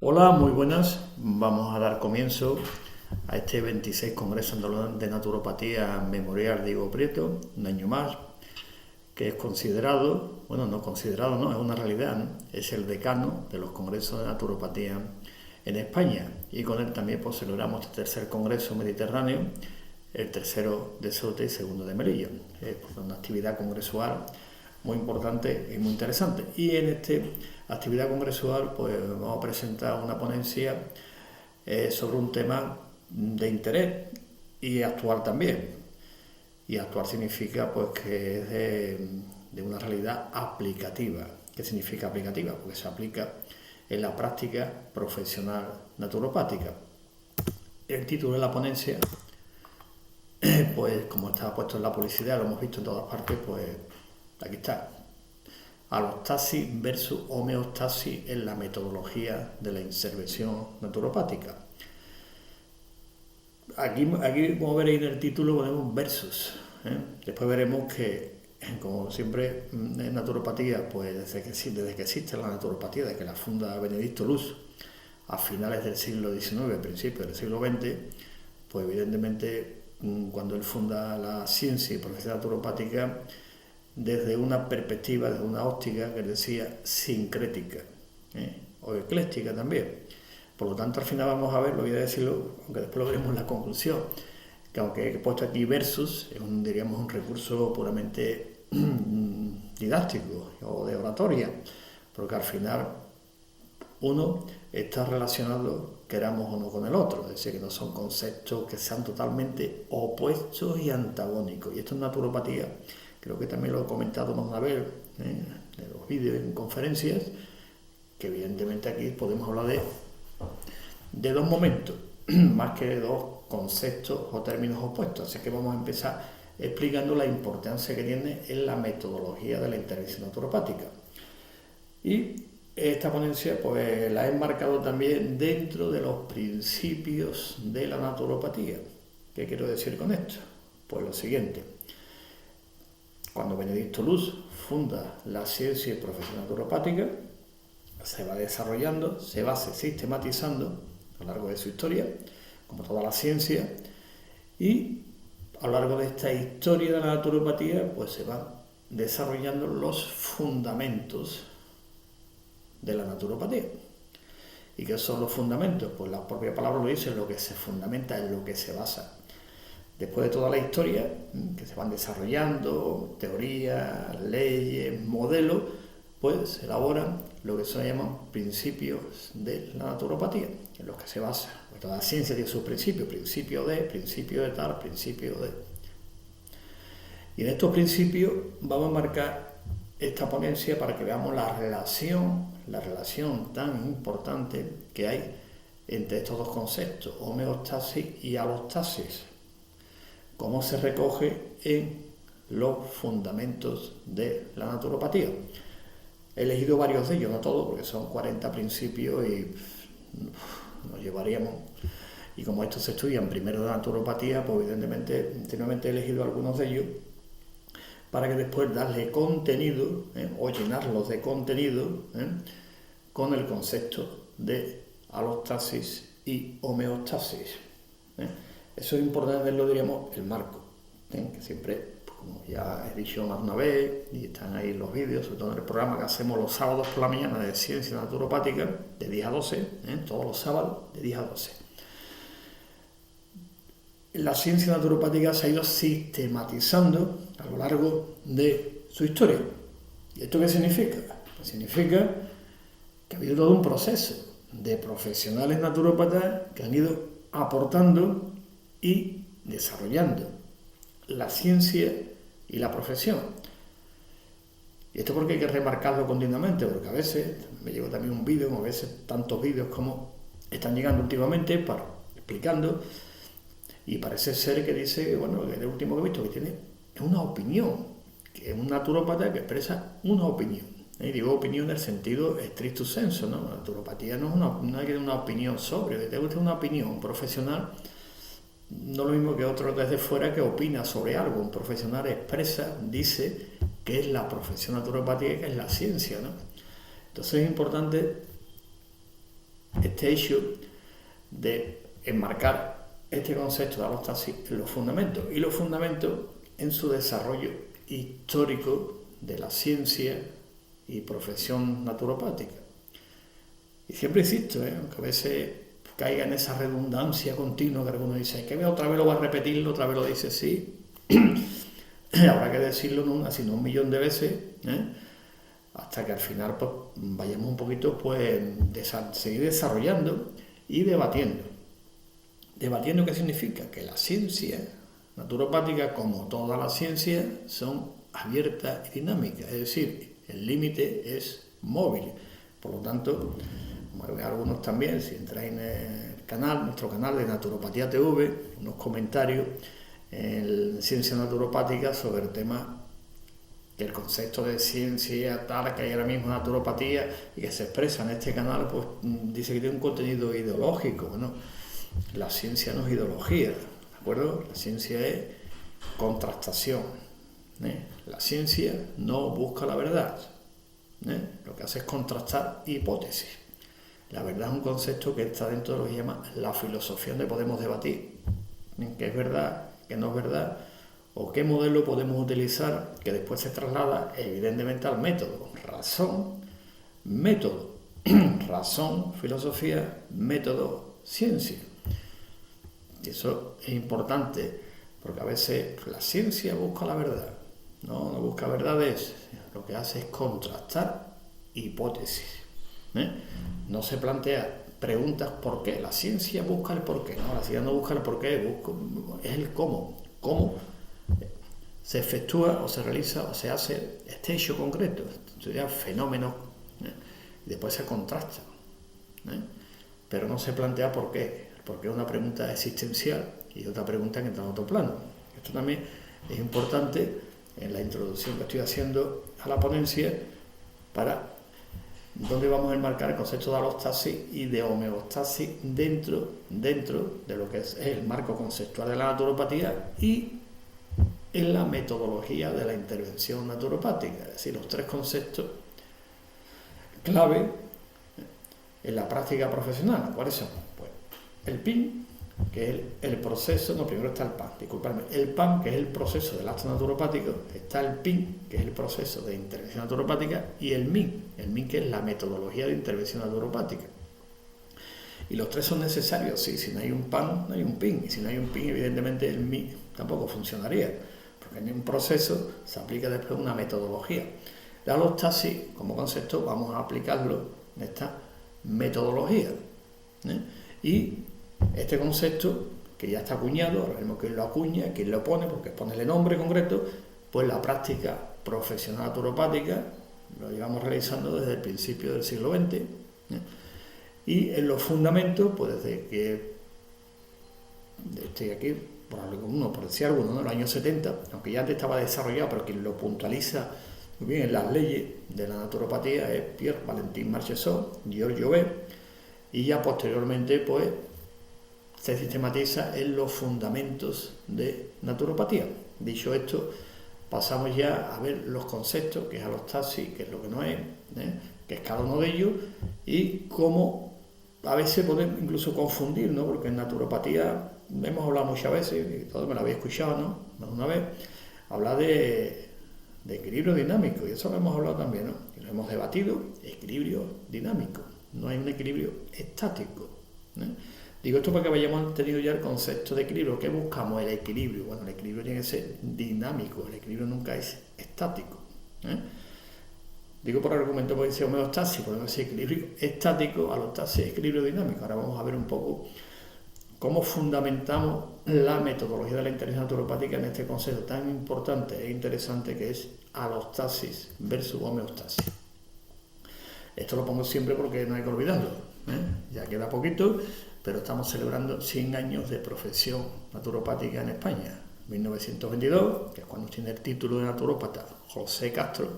Hola, muy buenas. Vamos a dar comienzo a este 26 Congreso Andaluz de Naturopatía Memorial Diego Prieto, un año más, que es considerado, bueno, no considerado, no, es una realidad, ¿no? Es el decano de los congresos de naturopatía en España, y con él también pues, celebramos el tercer Congreso Mediterráneo, el tercero de Ceuta y segundo de Melilla. Es una actividad congresual muy importante y muy interesante. Y en esta actividad congresual pues vamos a presentar una ponencia sobre un tema de interés y actual también. Y actual significa pues que es de una realidad aplicativa. ¿Qué significa aplicativa? Porque se aplica en la práctica profesional naturopática. El título de la ponencia, pues como estaba puesto en la publicidad, lo hemos visto en todas partes, pues aquí está. Alostasis versus homeostasis en la metodología de la intervención naturopática. Aquí como veréis en el título, ponemos versus. Después veremos que, como siempre en naturopatía, pues desde que existe la naturopatía, desde que la funda Benedicto Luz a finales del siglo XIX, principios del siglo XX, pues evidentemente cuando él funda la ciencia y profesión naturopática, desde una perspectiva, desde una óptica que decía sincrética, o ecléctica también. Por lo tanto, al final vamos a ver, lo voy a decirlo, aunque después lo veremos en la conclusión, que aunque he puesto aquí versus, es diríamos un recurso puramente didáctico o de oratoria, porque al final uno está relacionado, queramos o no, con el otro, es decir, que no son conceptos que sean totalmente opuestos y antagónicos. Y esto en naturopatía, creo que también lo he comentado más una vez en los vídeos, en conferencias, que evidentemente aquí podemos hablar de dos momentos, más que de dos conceptos o términos opuestos. Así que vamos a empezar explicando la importancia que tiene en la metodología de la intervención naturopática. Y esta ponencia pues la he enmarcado también dentro de los principios de la naturopatía. ¿Qué quiero decir con esto? Pues lo siguiente. Cuando Benedicto Luz funda la ciencia y profesión naturopática, se va desarrollando, se va sistematizando a lo largo de su historia, como toda la ciencia, y a lo largo de esta historia de la naturopatía pues se van desarrollando los fundamentos de la naturopatía. ¿Y qué son los fundamentos? Pues la propia palabra lo dice, lo que se fundamenta, en lo que se basa. Después de toda la historia, que se van desarrollando, teorías, leyes, modelos, pues se elaboran lo que se llaman principios de la naturopatía, en los que se basa. Pues toda la ciencia tiene sus principio de tal, principio de. Y en estos principios vamos a marcar esta ponencia para que veamos la relación tan importante que hay entre estos dos conceptos, homeostasis y alostasis, cómo se recoge en los fundamentos de la naturopatía. He elegido varios de ellos, no todos, porque son 40 principios y nos llevaríamos. Y como estos se estudian primero de naturopatía, pues evidentemente, anteriormente he elegido algunos de ellos para que después darle contenido o llenarlos de contenido con el concepto de alostasis y homeostasis. Eso es importante verlo, diríamos, el marco, que siempre, como ya he dicho más una vez, y están ahí los vídeos, sobre todo en el programa que hacemos los sábados por la mañana de ciencia naturopática, de 10 a 12, todos los sábados de 10 a 12. La ciencia naturopática se ha ido sistematizando a lo largo de su historia. ¿Y esto qué significa? Pues significa que ha habido todo un proceso de profesionales naturópatas que han ido aportando y desarrollando la ciencia y la profesión. Y esto porque hay que remarcarlo continuamente, porque a veces me llegó también un vídeo, como a veces tantos vídeos como están llegando últimamente explicando, y parece ser que dice, bueno, que el último que he visto que tiene una opinión, que es un naturópata que expresa una opinión. Y digo opinión en el sentido stricto sensu, ¿no? La naturopatía no es una opinión sobre, que te guste una opinión profesional, no lo mismo que otro desde fuera que opina sobre algo. Un profesional expresa, dice que es la profesión naturopática y que es la ciencia, ¿no? Entonces es importante este hecho de enmarcar este concepto de alostasis en los fundamentos, y los fundamentos en su desarrollo histórico de la ciencia y profesión naturopática. Y siempre insisto, aunque a veces caiga en esa redundancia continua que algunos dicen, que otra vez lo va a repetirlo, otra vez lo dice, sí, habrá que decirlo no una, sino 1.000.000 de veces, hasta que al final pues, vayamos un poquito pues, seguir desarrollando y debatiendo. ¿Debatiendo qué significa? Que la ciencia naturopática, como todas las ciencias, son abiertas y dinámicas, es decir, el límite es móvil. Por lo tanto, algunos también, si entráis en el canal, nuestro canal de Naturopatía TV, unos comentarios en Ciencia Naturopática sobre el tema que el concepto de ciencia tal que hay ahora mismo naturopatía y que se expresa en este canal, pues dice que tiene un contenido ideológico. Bueno, la ciencia no es ideología, ¿de acuerdo? La ciencia es contrastación. La ciencia no busca la verdad. Lo que hace es contrastar hipótesis. La verdad es un concepto que está dentro de lo que se llama la filosofía, donde podemos debatir qué es verdad, qué no es verdad, o qué modelo podemos utilizar, que después se traslada evidentemente al método. Razón, método. Razón, filosofía, método, ciencia. Y eso es importante, porque a veces la ciencia busca la verdad. No busca verdades, lo que hace es contrastar hipótesis. No se plantea preguntas por qué. La ciencia busca el por qué. No, la ciencia no busca el por qué, es el cómo. Cómo se efectúa o se realiza o se hace este hecho concreto, estudiar fenómenos, y después se contrasta. Pero no se plantea por qué. Porque es una pregunta existencial y otra pregunta que entra en otro plano. Esto también es importante en la introducción que estoy haciendo a la ponencia para donde vamos a enmarcar el concepto de alostasis y de homeostasis dentro de lo que es el marco conceptual de la naturopatía y en la metodología de la intervención naturopática, es decir, los tres conceptos clave en la práctica profesional. ¿Cuáles son? Pues el PIN, que es el proceso, no, primero está el PAN, disculpadme, el PAN, que es el proceso del acto naturopático, está el PIN, que es el proceso de intervención naturopática, y el MIN, que es la metodología de intervención naturopática. Y los tres son necesarios, sí, si no hay un PAN, no hay un PIN, y si no hay un PIN, evidentemente el MIN tampoco funcionaría, porque en un proceso se aplica después una metodología. La alostasis, como concepto, vamos a aplicarlo en esta metodología. Y este concepto, que ya está acuñado, ahora mismo quién lo acuña, quién lo pone, porque ponerle nombre concreto, pues la práctica profesional naturopática lo llevamos realizando desde el principio del siglo XX. Y en los fundamentos, pues desde que estoy aquí, por decir alguno, ¿no? En los años 70, aunque ya antes estaba desarrollado, pero quien lo puntualiza muy bien en las leyes de la naturopatía es Pierre Valentin Marchesson, Giorgio B., y ya posteriormente pues se sistematiza en los fundamentos de naturopatía. Dicho esto, pasamos ya a ver los conceptos, que es alostasis, que es lo que no es, que es cada uno de ellos, y cómo a veces podemos incluso confundir, ¿no? Porque en naturopatía hemos hablado muchas veces, y todos me lo habéis escuchado, ¿no? Más de una vez, hablar de equilibrio dinámico, y eso lo hemos hablado también, ¿no? Y lo hemos debatido, equilibrio dinámico, no hay un equilibrio estático. Digo esto para que hayamos entendido ya el concepto de equilibrio. ¿Qué buscamos? El equilibrio. Bueno, el equilibrio tiene que ser dinámico, el equilibrio nunca es estático. Digo por argumento, porque dice homeostasis, podemos decir equilibrio estático, alostasis, equilibrio dinámico. Ahora vamos a ver un poco cómo fundamentamos la metodología de la intervención naturopática en este concepto tan importante e interesante que es alostasis versus homeostasis. Esto lo pongo siempre porque no hay que olvidarlo. Ya queda poquito, pero estamos celebrando 100 años de profesión naturopática en España. 1922, que es cuando tiene el título de naturópata José Castro,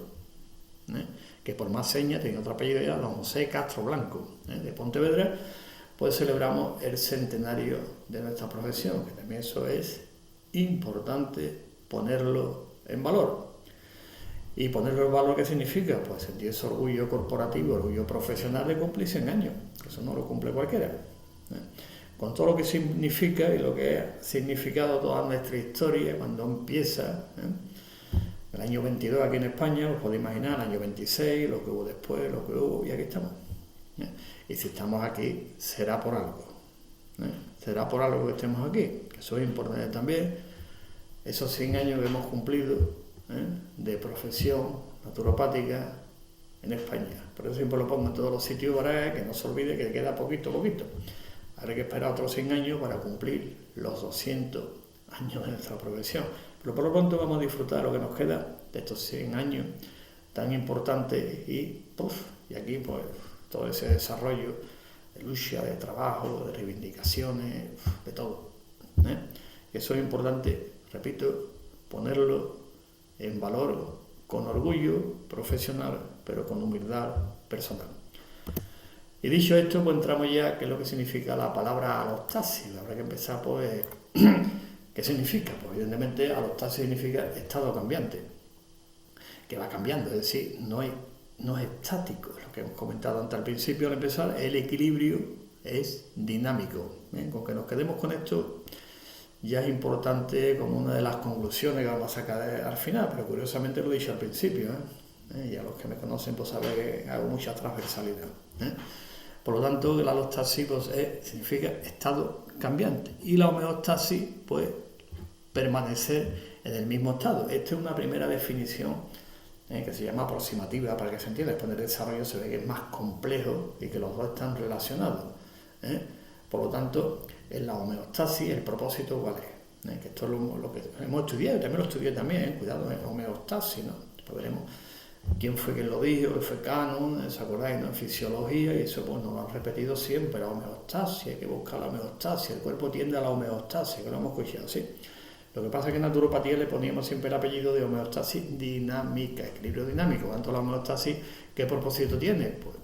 que por más señas tenía otro apellido ya, don José Castro Blanco, de Pontevedra, pues celebramos el centenario de nuestra profesión, que también eso es importante ponerlo en valor. Y ponerlo en valor, ¿qué significa? Pues sentir ese orgullo corporativo, orgullo profesional de cumplir 100 años, que eso no lo cumple cualquiera. Con todo lo que significa y lo que ha significado toda nuestra historia cuando empieza, el año 22 aquí en España, os podéis imaginar, el año 26, lo que hubo después, lo que hubo, y aquí estamos. Y si estamos aquí, será por algo. Será por algo que estemos aquí, que eso es importante también. Esos 100 años que hemos cumplido de profesión naturopática en España. Por eso siempre lo pongo en todos los sitios para que no se olvide que queda poquito. Habrá que esperar otros 100 años para cumplir los 200 años de nuestra profesión. Pero por lo pronto vamos a disfrutar lo que nos queda de estos 100 años tan importantes y aquí pues todo ese desarrollo de lucha, de trabajo, de reivindicaciones, de todo. Eso es importante, repito, ponerlo en valor con orgullo profesional, pero con humildad personal. Y dicho esto, pues entramos ya, ¿qué es lo que significa la palabra alostasis? Habrá que empezar, pues, ¿qué significa? Pues evidentemente alostasis significa estado cambiante, que va cambiando, es decir, no es estático, lo que hemos comentado antes al principio al empezar, el equilibrio es dinámico. Con que nos quedemos con esto ya es importante como una de las conclusiones que vamos a sacar al final, pero curiosamente lo he dicho al principio, y a los que me conocen pues saben que hago mucha transversalidad. Por lo tanto, la alostasis pues, significa estado cambiante y la homeostasis pues permanecer en el mismo estado. Esta es una primera definición que se llama aproximativa para que se entienda. Después del desarrollo se ve que es más complejo y que los dos están relacionados. Por lo tanto, en la homeostasis el propósito ¿cuál es? Que esto es lo que hemos estudiado, y también lo estudié también, cuidado, en homeostasis, ¿no? Después veremos quién fue quien lo dijo, que fue Canon, ¿se acordáis? ¿No? En fisiología, y eso pues nos lo han repetido siempre, la homeostasis, hay que buscar la homeostasis, el cuerpo tiende a la homeostasis, que lo hemos escuchado, ¿sí? Lo que pasa es que en naturopatía le poníamos siempre el apellido de homeostasis dinámica, equilibrio dinámico. Tanto la homeostasis, ¿qué propósito tiene? Pues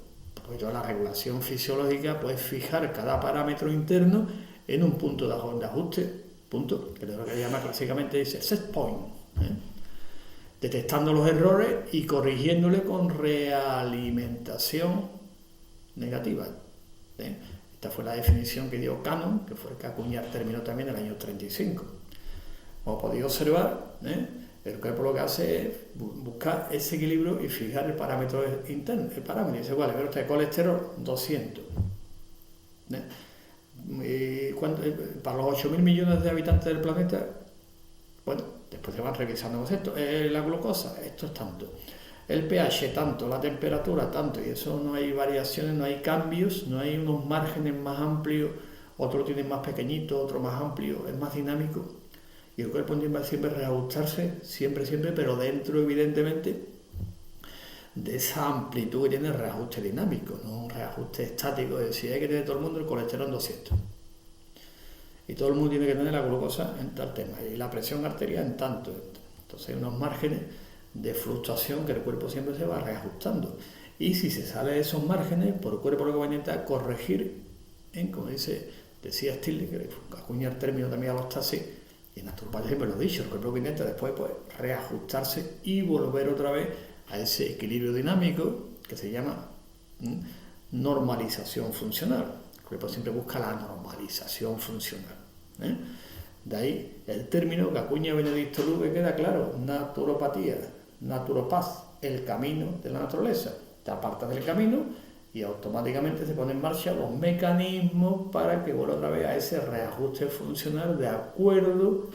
la regulación fisiológica, pues fijar cada parámetro interno en un punto de ajuste, punto, que es lo que llama clásicamente, dice set point, detectando los errores y corrigiéndole con realimentación negativa. Esta fue la definición que dio Canon, que fue el que acuñó el término también en el año 35. Como podéis observar, el cuerpo lo que hace es buscar ese equilibrio y fijar el parámetro interno. El parámetro dice, vale, pero este colesterol 200. Y para los 8.000 millones de habitantes del planeta, bueno, después se van revisando los conceptos. La glucosa, esto es tanto. El pH, tanto. La temperatura, tanto. Y eso no hay variaciones, no hay cambios, no hay unos márgenes más amplios. Otro lo tiene más pequeñito, otro más amplio, es más dinámico. Y el cuerpo tiende siempre a reajustarse, siempre, pero dentro, evidentemente, de esa amplitud que tiene el reajuste dinámico, no un reajuste estático, es decir, hay que tener todo el mundo el colesterol en 200. Y todo el mundo tiene que tener la glucosa en tal tema, y la presión arterial en tanto. Entonces hay unos márgenes de fluctuación que el cuerpo siempre se va reajustando. Y si se sale de esos márgenes, por el cuerpo lo que va a intentar corregir, como decía Stilling, que acuña el término también alostasis, y en naturopatía siempre lo he dicho, el cuerpo que intenta después pues, reajustarse y volver otra vez a ese equilibrio dinámico que se llama normalización funcional. El cuerpo siempre busca la normalización funcional. De ahí el término que acuña Benedicto Luz, que queda claro, naturopatía, naturopaz, el camino de la naturaleza. Te apartas del camino y automáticamente se ponen en marcha los mecanismos para que vuelva otra vez a ese reajuste funcional de acuerdo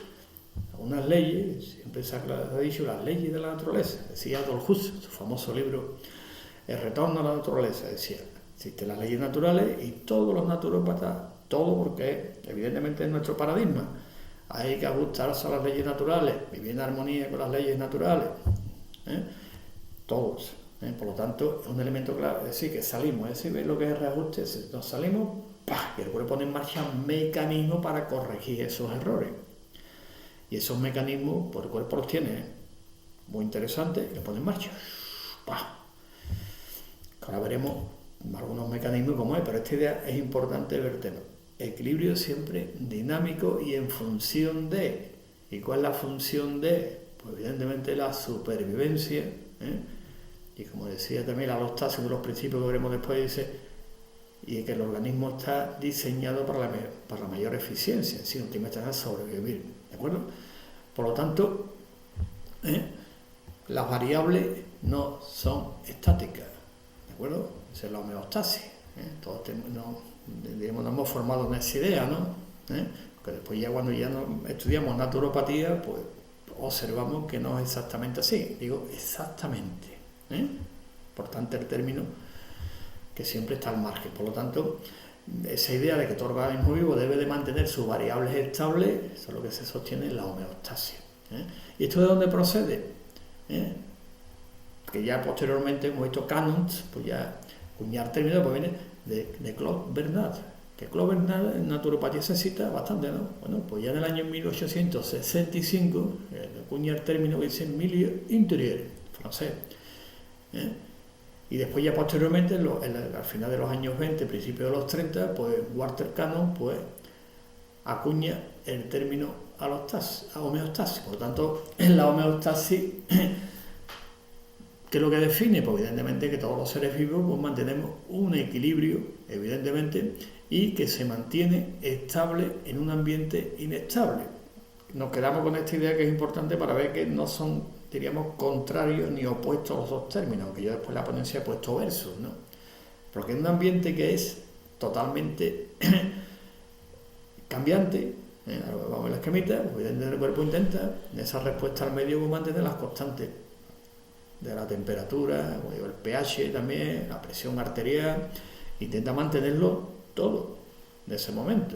a unas leyes, siempre se ha dicho las leyes de la naturaleza, decía Adolf Huss, su famoso libro El retorno a la naturaleza, decía, existen las leyes naturales y todos los naturópatas, todo porque evidentemente es nuestro paradigma, hay que ajustarse a las leyes naturales, vivir en armonía con las leyes naturales, todos. Por lo tanto, es un elemento claro, es decir, que salimos, es decir, ¿ves lo que es el reajuste? Nos salimos, ¡pah! Y el cuerpo pone en marcha mecanismos para corregir esos errores. Y esos mecanismos, pues el cuerpo los tiene muy interesantes y los pone en marcha. ¡Pah! Ahora veremos algunos mecanismos como es, pero esta idea es importante verterlo. Equilibrio siempre dinámico y en función de. ¿Y cuál es la función de? Pues evidentemente la supervivencia ¿eh? Y como decía también la alostasis, uno de los principios que veremos después, dice, y que el organismo está diseñado para la mayor eficiencia, si no te metes a sobrevivir, ¿de acuerdo? Por lo tanto, las variables no son estáticas, ¿de acuerdo? Esa es la homeostasis, todos nos hemos formado en esa idea, ¿no? Que después ya cuando ya estudiamos naturopatía, pues observamos que no es exactamente así, digo exactamente, importante el término, que siempre está al margen. Por lo tanto, esa idea de que todo organismo vivo debe de mantener sus variables estables, eso es lo que se sostiene en la homeostasis. ¿Y esto de dónde procede? Que ya posteriormente, como visto Canont, pues ya acuñar término, pues viene de Claude Bernard, que Claude Bernard en naturopatía se cita bastante, ¿no? Bueno, pues ya en el año 1865 acuña el término que dice milieu intérieur, francés. Y después ya posteriormente, al final de los años 20, principios de los 30, pues Walter Cannon pues acuña el término homeostasis. Por lo tanto, en la homeostasis, ¿qué es lo que define? Pues evidentemente que todos los seres vivos pues mantenemos un equilibrio, evidentemente, y que se mantiene estable en un ambiente inestable. Nos quedamos con esta idea que es importante para ver que no son, diríamos, contrarios ni opuestos a los dos términos, aunque yo después en la ponencia he puesto versus, ¿no? Porque en un ambiente que es totalmente cambiante, vamos a la esquemita, pues evidentemente el cuerpo intenta, en esa respuesta al medio, mantener las constantes de la temperatura, el pH también, la presión arterial, intenta mantenerlo todo en ese momento.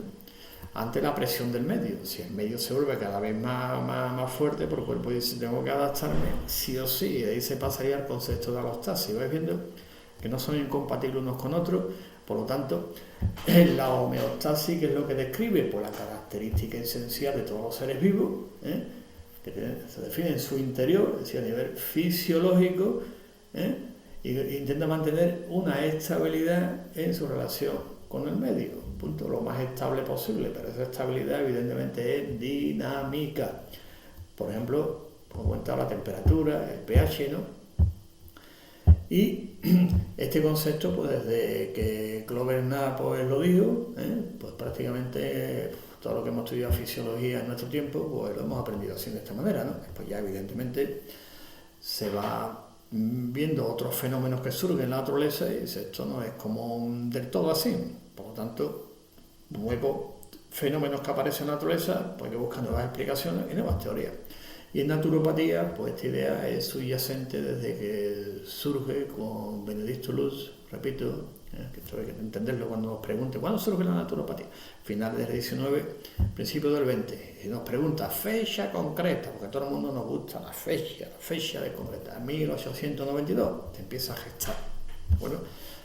Ante la presión del medio, si el medio se vuelve cada vez más fuerte, por el cuerpo dice, tengo que adaptarme sí o sí, y ahí se pasaría al concepto de alostasis. ¿Vais viendo que no son incompatibles unos con otros? Por lo tanto, la homeostasis, ¿qué es lo que describe? Pues la característica esencial de todos los seres vivos, que se define en su interior, es decir, a nivel fisiológico, y intenta mantener una estabilidad en su relación con el medio, punto, lo más estable posible, pero esa estabilidad evidentemente es dinámica. Por ejemplo, como cuenta la temperatura, el pH, ¿no? Y este concepto, pues desde que Claude Bernard pues, lo dijo, pues prácticamente todo lo que hemos estudiado fisiología en nuestro tiempo, pues lo hemos aprendido así de esta manera, ¿no? Después ya evidentemente se va viendo otros fenómenos que surgen en la naturaleza y esto no es como del todo así. Por lo tanto, nuevos fenómenos que aparecen en la naturaleza, pues hay que buscar nuevas explicaciones y nuevas teorías. Y en naturopatía, pues esta idea es subyacente desde que surge con Benedicto Luz, repito, que esto hay que entenderlo cuando nos pregunte, ¿cuándo surge la naturopatía? Finales del 19, principios del 20. Y nos pregunta fecha concreta, porque a todo el mundo nos gusta la fecha de concreta, 1892, te empieza a gestar, ¿de acuerdo?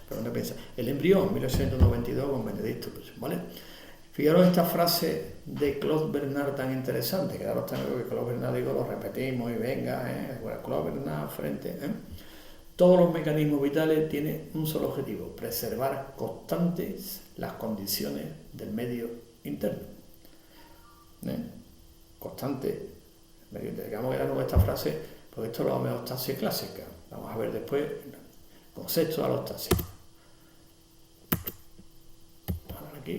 Pero no piensa, el embrión, 1892 con Benedicto Luz, ¿vale? Fijaros esta frase de Claude Bernard tan interesante, quedaros también que Claude Bernard, digo, lo repetimos y venga, bueno, Claude Bernard frente, Todos los mecanismos vitales tienen un solo objetivo, preservar constantes las condiciones del medio interno. Constante, digamos que era esta frase, porque esto es la homeostasis clásica. Vamos a ver después el concepto de alostasis. Ahora aquí.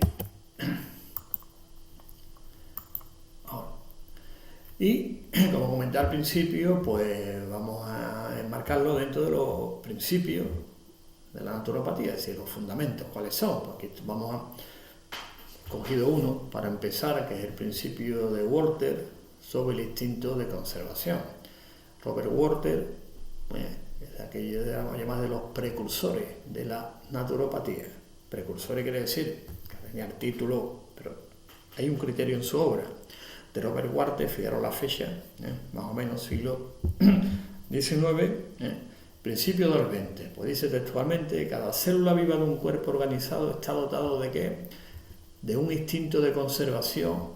Y, como comenté al principio, pues vamos a enmarcarlo dentro de los principios de la naturopatía, es decir, los fundamentos, ¿cuáles son? Porque vamos a cogido uno para empezar, que es el principio de Walter sobre el instinto de conservación. Robert Walter es aquello de los precursores de la naturopatía. Precursores quiere decir que tenía el título, pero hay un criterio en su obra. De Robert Walter, fijaros la fecha, más o menos siglo XIX, principio del 20. Pues dice textualmente, cada célula viva de un cuerpo organizado está dotado de ¿qué? De un instinto de conservación,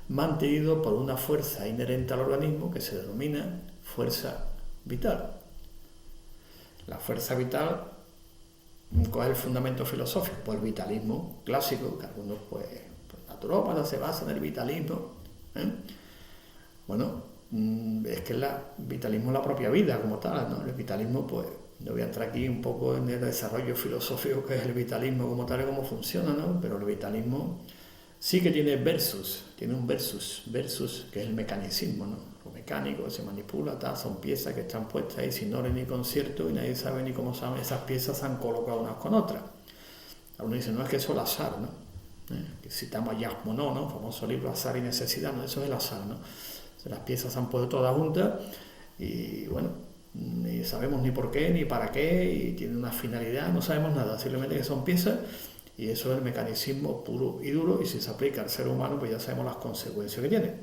mantenido por una fuerza inherente al organismo que se denomina fuerza vital. La fuerza vital, ¿cuál es el fundamento filosófico? Pues el vitalismo clásico, que algunos naturópatas se basan en el vitalismo. Bueno, es que el vitalismo es la propia vida como tal, ¿no? El vitalismo, pues, no voy a entrar aquí un poco en el desarrollo filosófico que es el vitalismo como tal y cómo funciona, ¿no? Pero el vitalismo sí que tiene tiene un versus, que es el mecanicismo, ¿no? Lo mecánico se manipula, tal, son piezas que están puestas ahí sin orden ni concierto y nadie sabe ni cómo esas piezas se han colocado unas con otras. Algunos dicen, no, es que eso es el azar, ¿no? Que citamos a Jacques Monod, ¿no? Famoso libro Azar y Necesidad, ¿no? Eso es el azar, ¿no? O sea, las piezas se han puesto todas juntas y bueno, ni sabemos ni por qué, ni para qué, y tienen una finalidad, no sabemos nada, simplemente que son piezas y eso es el mecanismo puro y duro y si se aplica al ser humano pues ya sabemos las consecuencias que tiene.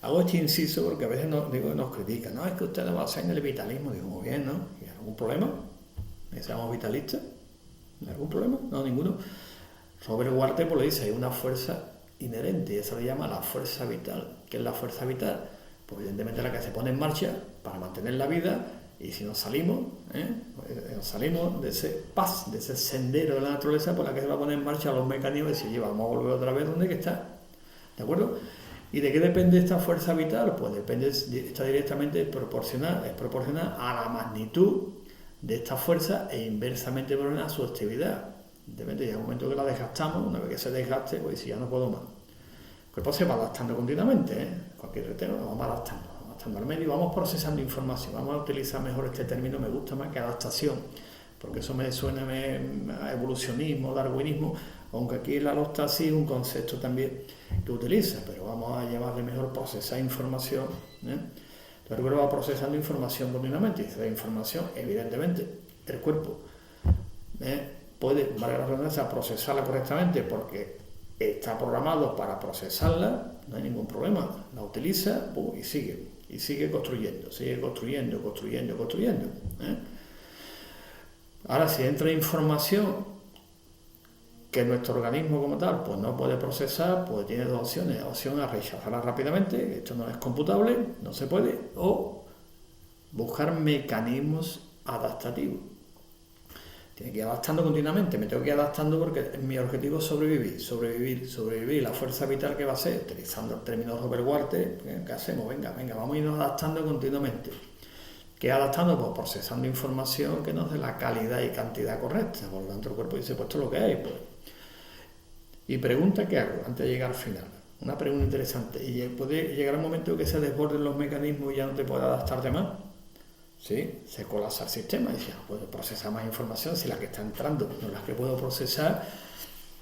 Hago este inciso porque a veces nos critican, no, es que ustedes basan en el vitalismo, digo, muy bien, ¿no? ¿Y algún problema? ¿Que seamos vitalistas? ¿Algún problema? No, ninguno. Robert Walter pues le dice, hay una fuerza inherente y eso le llama la fuerza vital. ¿Qué es la fuerza vital? Pues evidentemente la que se pone en marcha para mantener la vida y si nos salimos de ese de ese sendero de la naturaleza, pues la que se va a poner en marcha los mecanismos y se lleva, vamos a volver otra vez donde que está. ¿De acuerdo? ¿Y de qué depende esta fuerza vital? Pues está directamente proporcional a la magnitud de esta fuerza e inversamente proporcional a su actividad. Depende, llega un momento que la desgastamos, una vez que se desgaste, pues si ya no puedo más. El cuerpo se va adaptando continuamente, cualquier tema lo vamos adaptando al medio y vamos procesando información. Vamos a utilizar mejor este término, me gusta más que adaptación, porque eso me suena a evolucionismo, darwinismo, aunque aquí la alostasis es un concepto también que utiliza, pero vamos a llamarle mejor procesar información. Entonces el cuerpo va procesando información continuamente y esa información, evidentemente, el cuerpo puede, valga la redundancia, procesarla correctamente porque está programado para procesarla, no hay ningún problema, la utiliza y sigue construyendo. Ahora, si entra información que nuestro organismo como tal pues no puede procesar, pues tiene dos opciones. Opción a rechazarla rápidamente, esto no es computable, no se puede, o buscar mecanismos adaptativos. Tiene que ir adaptando continuamente, me tengo que ir adaptando porque mi objetivo es sobrevivir. La fuerza vital que va a ser, utilizando el término Robert Walter, ¿qué hacemos? Venga, vamos a irnos adaptando continuamente. ¿Qué adaptando? Pues procesando información que nos dé la calidad y cantidad correcta. Por lo tanto, el cuerpo dice, pues esto es lo que hay. Pues. Y pregunta, ¿qué hago? Antes de llegar al final. Una pregunta interesante. ¿Y puede llegar un momento que se desborden los mecanismos y ya no te puedas adaptarte más? Sí, se colapsa el sistema y dice, no puedo procesar más información si la que está entrando no es la que puedo procesar,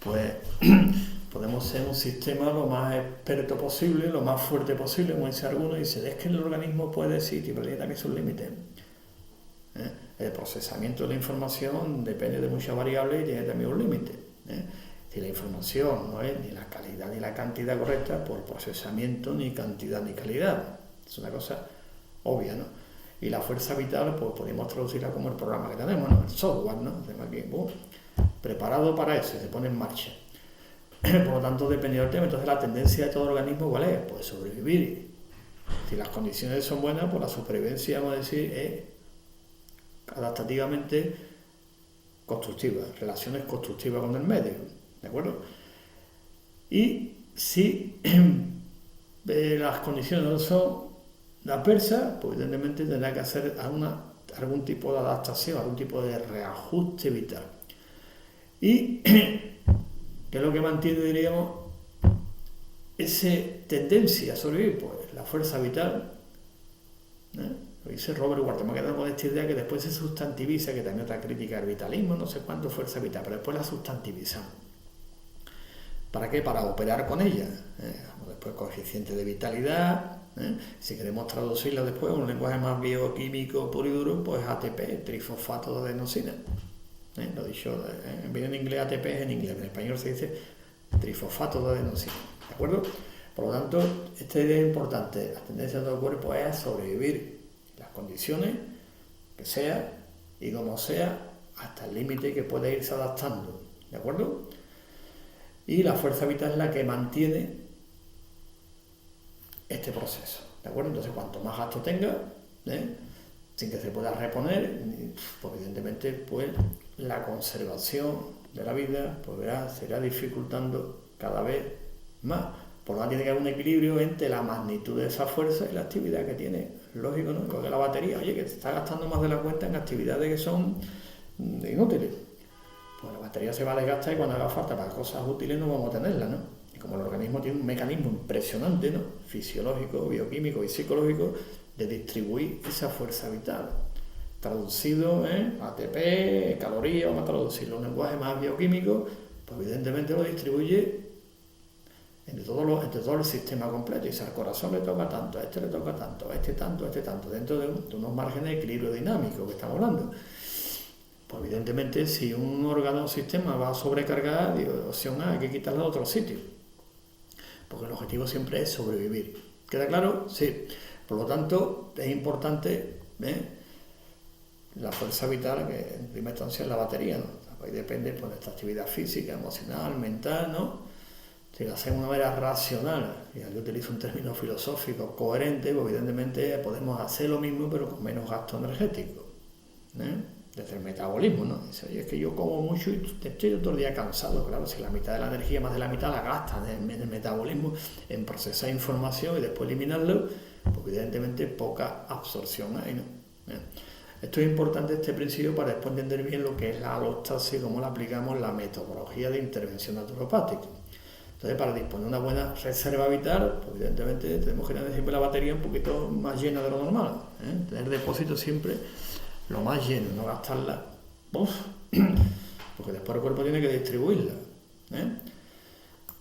pues podemos ser un sistema lo más experto posible, lo más fuerte posible, como dice alguno, y dice, es que el organismo puede, sí, pero tiene también sus límites. El procesamiento de la información depende de muchas variables y tiene también un límite. Si la información no es ni la calidad ni la cantidad correcta, pues el procesamiento ni cantidad ni calidad. Es una cosa obvia, ¿no? Y la fuerza vital, pues podemos traducirla como el programa que tenemos, ¿no? El software, ¿no? Tenemos aquí, preparado para eso, se pone en marcha. Por lo tanto, dependiendo del tema, entonces la tendencia de todo organismo, ¿cuál es? Pues sobrevivir. Si las condiciones son buenas, pues la supervivencia, vamos a decir, es adaptativamente constructiva, relaciones constructivas con el medio, ¿de acuerdo? Y si las condiciones no son adversas, pues evidentemente tendrá que hacer algún tipo de adaptación, algún tipo de reajuste vital. Y ¿qué es lo que mantiene, diríamos, esa tendencia a sobrevivir? Pues la fuerza vital. Lo dice Robert Walter, me ha quedado con esta idea que después se sustantiviza, que también otra crítica al vitalismo, no sé cuánto fuerza vital, pero después la sustantivizamos. ¿Para qué? Para operar con ella. Después coeficiente de vitalidad. Si queremos traducirlo después un lenguaje más bioquímico puro y duro, pues ATP, trifosfato de adenosina. Lo he dicho, en inglés ATP es en inglés, en español se dice trifosfato de adenosina. ¿De acuerdo? Por lo tanto, esta idea es importante. La tendencia de todo el cuerpo es a sobrevivir las condiciones que sea y como sea, hasta el límite que puede irse adaptando. ¿De acuerdo? Y la fuerza vital es la que mantiene este proceso. ¿De acuerdo? Entonces, cuanto más gasto tenga, sin que se pueda reponer, pues evidentemente pues, la conservación de la vida pues, se irá dificultando cada vez más. Por lo tanto, tiene que haber un equilibrio entre la magnitud de esa fuerza y la actividad que tiene. Lógico, ¿no? Porque la batería, oye, que se está gastando más de la cuenta en actividades que son inútiles. Pues la batería se va a desgastar y cuando haga falta para cosas útiles no vamos a tenerla, ¿no? Y como el organismo tiene un mecanismo impresionante, ¿no? Fisiológico, bioquímico y psicológico, de distribuir esa fuerza vital. Traducido en ATP, calorías, vamos a traducirlo en un lenguaje más bioquímico, pues evidentemente lo distribuye entre todo el sistema completo. Y si al corazón le toca tanto, a este le toca tanto, a este tanto, dentro de unos márgenes de equilibrio dinámico que estamos hablando. Pues evidentemente si un órgano o sistema va a sobrecargar, opción A, hay que quitarlo a otro sitio. Porque el objetivo siempre es sobrevivir. ¿Queda claro? Sí. Por lo tanto, es importante la fuerza vital, que en primera instancia es la batería, ¿no? Ahí depende pues, de esta actividad física, emocional, mental, ¿no? Si lo hacemos de una manera racional, y aquí utilizo un término filosófico coherente, pues evidentemente podemos hacer lo mismo pero con menos gasto energético. Desde el metabolismo, ¿no? Dice, oye, es que yo como mucho y estoy todo el día cansado. Claro, si la mitad de la energía, más de la mitad la gastan en el metabolismo, en procesar información y después eliminarlo, pues evidentemente poca absorción hay, ¿no? Esto es importante, este principio, para después entender bien lo que es la alostasis y cómo la aplicamos en la metodología de intervención naturopática. Entonces, para disponer de una buena reserva vital, pues evidentemente tenemos que tener siempre la batería un poquito más llena de lo normal, tener depósitos siempre lo más lleno, no gastarla, porque después el cuerpo tiene que distribuirla.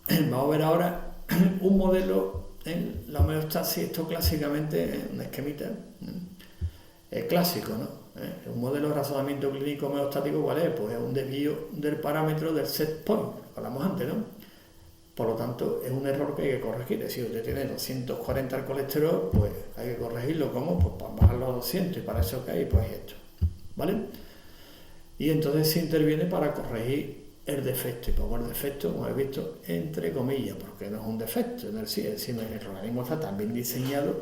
Vamos a ver ahora un modelo en la homeostasis. Esto clásicamente es un esquemita clásico, ¿no? Un modelo de razonamiento clínico homeostático, ¿cuál es? Pues es un desvío del parámetro del set point, lo hablamos antes, ¿no? Por lo tanto, es un error que hay que corregir. Es decir, usted tiene 240 el colesterol, pues hay que corregirlo. ¿Cómo? Pues para bajarlo a 200, y para eso que hay, pues esto. ¿Vale? Y entonces se interviene para corregir el defecto. Y pongo el defecto, como habéis visto, entre comillas, porque no es un defecto en el sí, es decir, el organismo está tan bien diseñado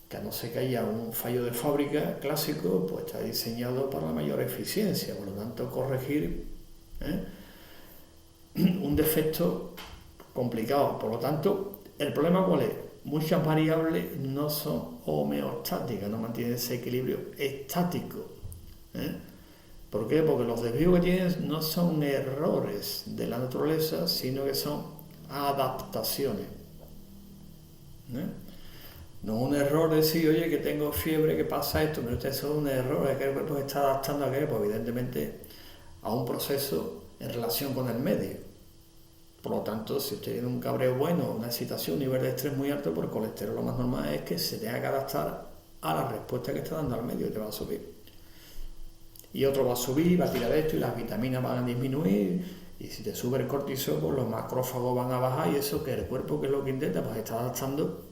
que a no ser que haya un fallo de fábrica clásico, pues está diseñado para la mayor eficiencia. Por lo tanto, corregir un defecto complicado. Por lo tanto, ¿el problema cuál es? Muchas variables no son homeostáticas, no mantienen ese equilibrio estático. ¿Por qué? Porque los desvíos que tienen no son errores de la naturaleza, sino que son adaptaciones. No un error de decir, oye, que tengo fiebre, que pasa esto, pero eso es un error, es que el cuerpo se está adaptando a qué, pues evidentemente a un proceso en relación con el medio. Por lo tanto, si usted tiene un cabreo bueno, una excitación, un nivel de estrés muy alto, por el colesterol lo más normal es que se tenga que adaptar a la respuesta que está dando al medio y te va a subir. Y otro va a subir, va a tirar esto y las vitaminas van a disminuir. Y si te sube el cortisol, pues los macrófagos van a bajar y eso que el cuerpo, que es lo que intenta, pues está adaptando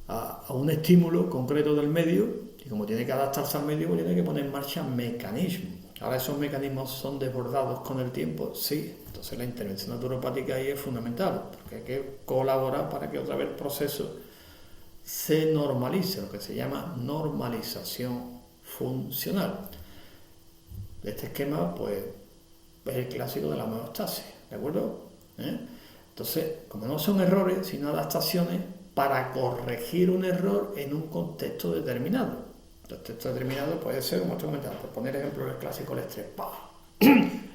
a un estímulo concreto del medio, y como tiene que adaptarse al medio, pues tiene que poner en marcha mecanismos. Ahora esos mecanismos son desbordados con el tiempo, sí. Entonces la intervención naturopática ahí es fundamental, porque hay que colaborar para que otra vez el proceso se normalice, lo que se llama normalización funcional. Este esquema, pues, es el clásico de la homeostasis, ¿de acuerdo? Entonces, como no son errores, sino adaptaciones para corregir un error en un contexto determinado. El contexto determinado puede ser, como estoy comentando, por poner ejemplo el clásico, el estrés.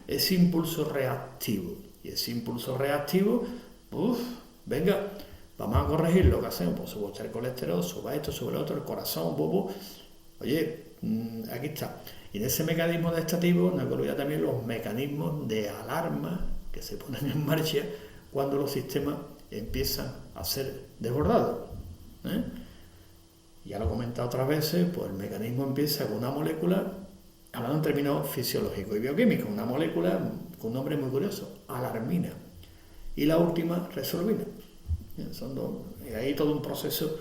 Ese impulso reactivo. Y ese impulso reactivo, venga, vamos a corregir lo que hacemos. Pues suba el colesterol, suba esto, sube lo otro, el corazón, Oye, aquí está. Y en ese mecanismo adaptativo, no hay que olvidar también los mecanismos de alarma que se ponen en marcha cuando los sistemas empiezan a ser desbordados. Ya lo he comentado otras veces, pues el mecanismo empieza con una molécula, hablando en términos fisiológicos y bioquímicos, una molécula con un nombre muy curioso, alarmina, y la última, resolvina. Son dos, y ahí todo un proceso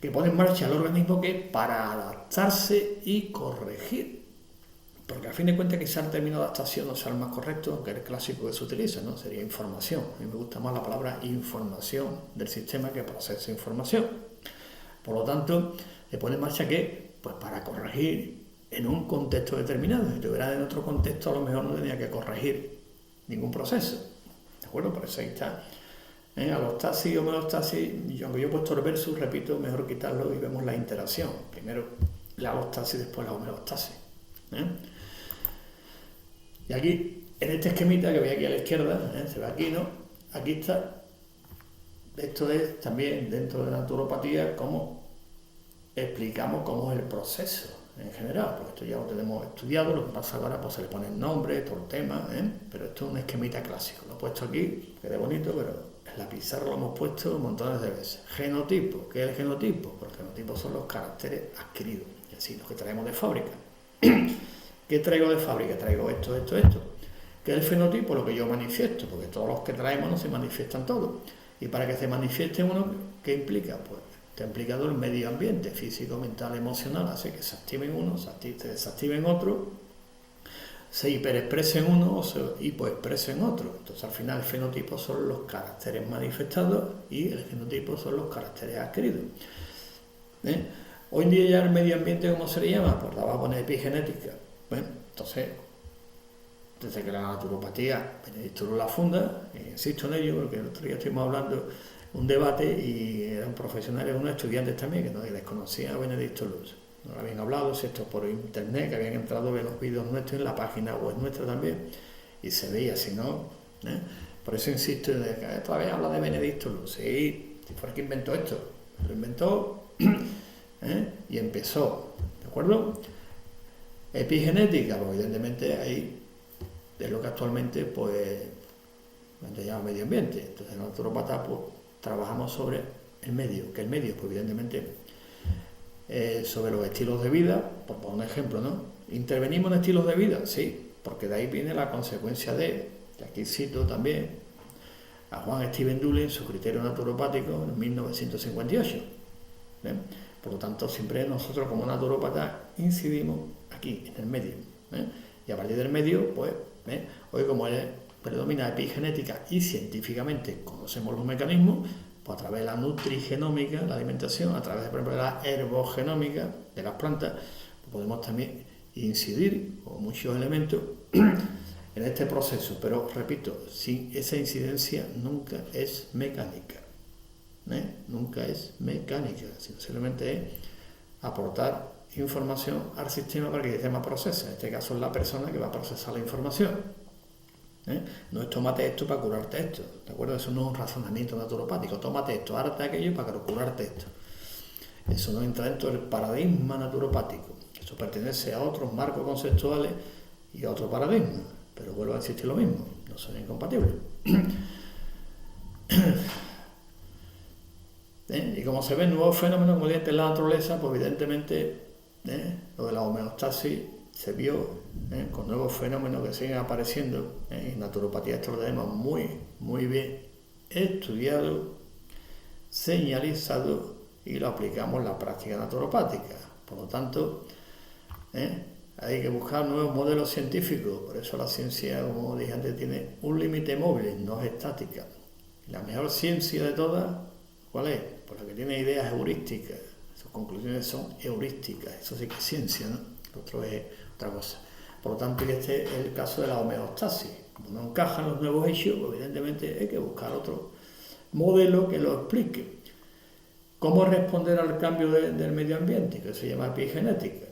que pone en marcha el organismo que para adaptarse y corregir. Porque a fin de cuentas quizá el término adaptación no sea el más correcto, aunque es el clásico que se utiliza, ¿no? Sería información. A mí me gusta más la palabra información del sistema que procesa información. Por lo tanto, se pone en marcha que, pues para corregir en un contexto determinado. Si estuviera en otro contexto, a lo mejor no tenía que corregir ningún proceso. ¿De acuerdo? Por eso ahí está Alostasis, homeostasis, aunque yo he puesto el versus, repito, mejor quitarlo y vemos la interacción. Primero la alostasis, después la homeostasis. Y aquí, en este esquemita que veis aquí a la izquierda, se ve aquí, ¿no? Aquí está. Esto es también dentro de la naturopatía cómo explicamos cómo es el proceso en general, porque esto ya lo tenemos estudiado, lo que pasa ahora pues se le pone el nombre, todo el tema, pero esto es un esquemita clásico. Lo he puesto aquí, queda bonito, pero en la pizarra lo hemos puesto montones de veces. Genotipo, ¿qué es el genotipo? Pues el genotipo son los caracteres adquiridos, y así los que traemos de fábrica. ¿Qué traigo de fábrica? Traigo esto. ¿Qué es el fenotipo? Lo que yo manifiesto, porque todos los que traemos no se manifiestan todos. Y para que se manifieste uno, ¿qué implica? Pues te ha implicado el medio ambiente, físico, mental, emocional, hace que se activen unos, se desactiven otros, se hiperexpresen unos o se hipoexpresen otros. Entonces al final el fenotipo son los caracteres manifestados y el genotipo son los caracteres adquiridos. Hoy en día ya el medio ambiente, ¿cómo se le llama? Pues la va a poner epigenética. Entonces, desde que la naturopatía, Benedicto Luz la funda, insisto en ello porque el otro día estuvimos hablando un debate y eran profesionales, unos estudiantes también que no desconocían a Benedicto Luz. No lo habían hablado, si esto es por internet, que habían entrado a ver los vídeos nuestros en la página web nuestra también, y se veía, si no, por eso insisto en que otra vez habla de Benedicto Luz. Sí, si fue el que inventó esto, lo inventó y empezó, ¿de acuerdo? Epigenética, pues evidentemente ahí es lo que actualmente pues se llama medio ambiente. Entonces en naturopatía pues trabajamos sobre el medio, que el medio pues evidentemente sobre los estilos de vida, por poner un ejemplo, ¿no? ¿Intervenimos en estilos de vida? Sí, porque de ahí viene la consecuencia de, y aquí cito también a Juan Steven Dully en su criterio naturopático en 1958. Por lo tanto, siempre nosotros como naturópatas incidimos aquí, en el medio. Y a partir del medio, pues, hoy como predomina epigenética y científicamente conocemos los mecanismos, pues a través de la nutrigenómica, la alimentación, a través de, por ejemplo, la herbogenómica de las plantas, pues podemos también incidir con muchos elementos en este proceso. Pero, repito, sin esa incidencia nunca es mecánica. Nunca es mecánica, simplemente es aportar información al sistema para que el sistema procese. En este caso es la persona que va a procesar la información. No es tómate esto para curarte esto, ¿de acuerdo? Eso no es un razonamiento naturopático. Tómate esto, hárate aquello para curarte esto. Eso no entra dentro del paradigma naturopático. Eso pertenece a otros marcos conceptuales y a otro paradigma. Pero vuelvo a insistir lo mismo, no son incompatibles. Y como se ven nuevos fenómenos como en la naturaleza, pues evidentemente lo de la homeostasis se vio con nuevos fenómenos que siguen apareciendo. En naturopatía esto lo tenemos muy bien estudiado, señalizado y lo aplicamos en la práctica naturopática. Por lo tanto, hay que buscar nuevos modelos científicos. Por eso la ciencia, como dije antes, tiene un límite móvil, no es estática. La mejor ciencia de todas, ¿cuál es? Pues la que tiene ideas heurísticas. Sus conclusiones son heurísticas. Eso sí que es ciencia, ¿no? Lo otro es otra cosa. Por lo tanto, este es el caso de la homeostasis. Como no encajan los nuevos hechos, pues evidentemente hay que buscar otro modelo que lo explique. ¿Cómo responder al cambio del medio ambiente? Que se llama epigenética.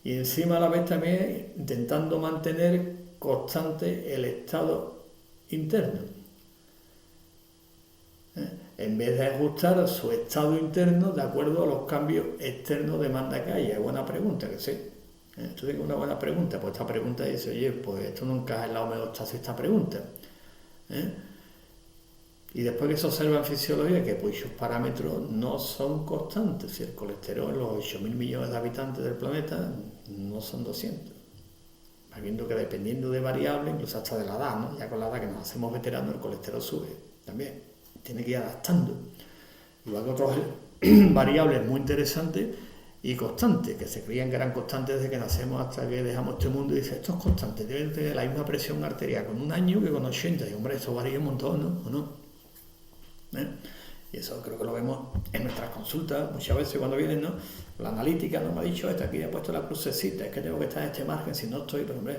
Y encima a la vez también intentando mantener constante el estado interno. En vez de ajustar su estado interno de acuerdo a los cambios externos de demanda que haya. Es buena pregunta, que sí. Esto es una buena pregunta, pues esta pregunta dice, oye, pues esto no encaja en la homeostasis, esta pregunta. Y después que se observa en fisiología que pues esos parámetros no son constantes. Si el colesterol en los 8.000 millones de habitantes del planeta no son 200. Va viendo que dependiendo de variables, incluso hasta de la edad, ¿no? Ya con la edad que nos hacemos veteranos, el colesterol sube también. Tiene que ir adaptando. Igual que otras variables muy interesantes y constantes, que se creían que eran constantes desde que nacemos hasta que dejamos este mundo, y dice, esto es constante, debe tener la misma presión arterial con un año que con 80. Y hombre, eso varía un montón, ¿no? ¿O no? Y eso creo que lo vemos en nuestras consultas muchas veces cuando vienen, ¿no? La analítica no me ha dicho esto, aquí he puesto la crucecita, es que tengo que estar en este margen, si no estoy, pero hombre,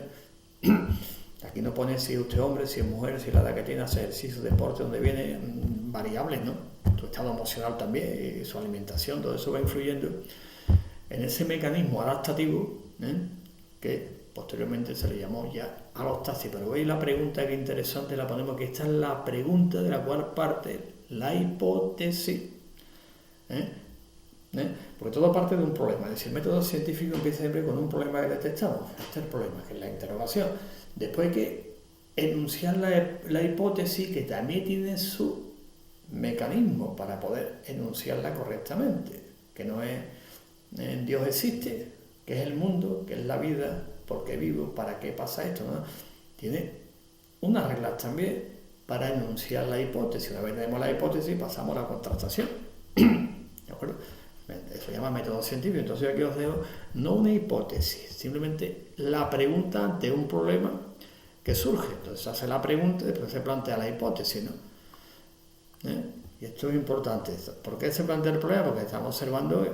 Aquí no pone si es usted hombre, si es mujer, si la edad que tiene, hace ejercicio, deporte, donde viene, variables, ¿no? Tu estado emocional también, y su alimentación, todo eso va influyendo en ese mecanismo adaptativo, que posteriormente se le llamó ya alostasis. Pero veis la pregunta que interesante, la ponemos, que esta es la pregunta de la cual parte la hipótesis. Porque todo parte de un problema. Es decir, el método científico empieza siempre con un problema que detectamos. Este es el problema, que es la interrogación. Después hay que enunciar la hipótesis, que también tiene su mecanismo para poder enunciarla correctamente, que no es Dios existe, que es el mundo, que es la vida, por qué vivo, para qué pasa esto, ¿no? Tiene unas reglas también para enunciar la hipótesis. Una vez tenemos la hipótesis, pasamos a la contrastación. ¿De acuerdo? Eso se llama método científico. Entonces aquí os dejo no una hipótesis, simplemente la pregunta ante un problema que surge. Entonces se hace la pregunta y después se plantea la hipótesis, ¿no? Y esto es importante. ¿Por qué se plantea el problema? Porque estamos observando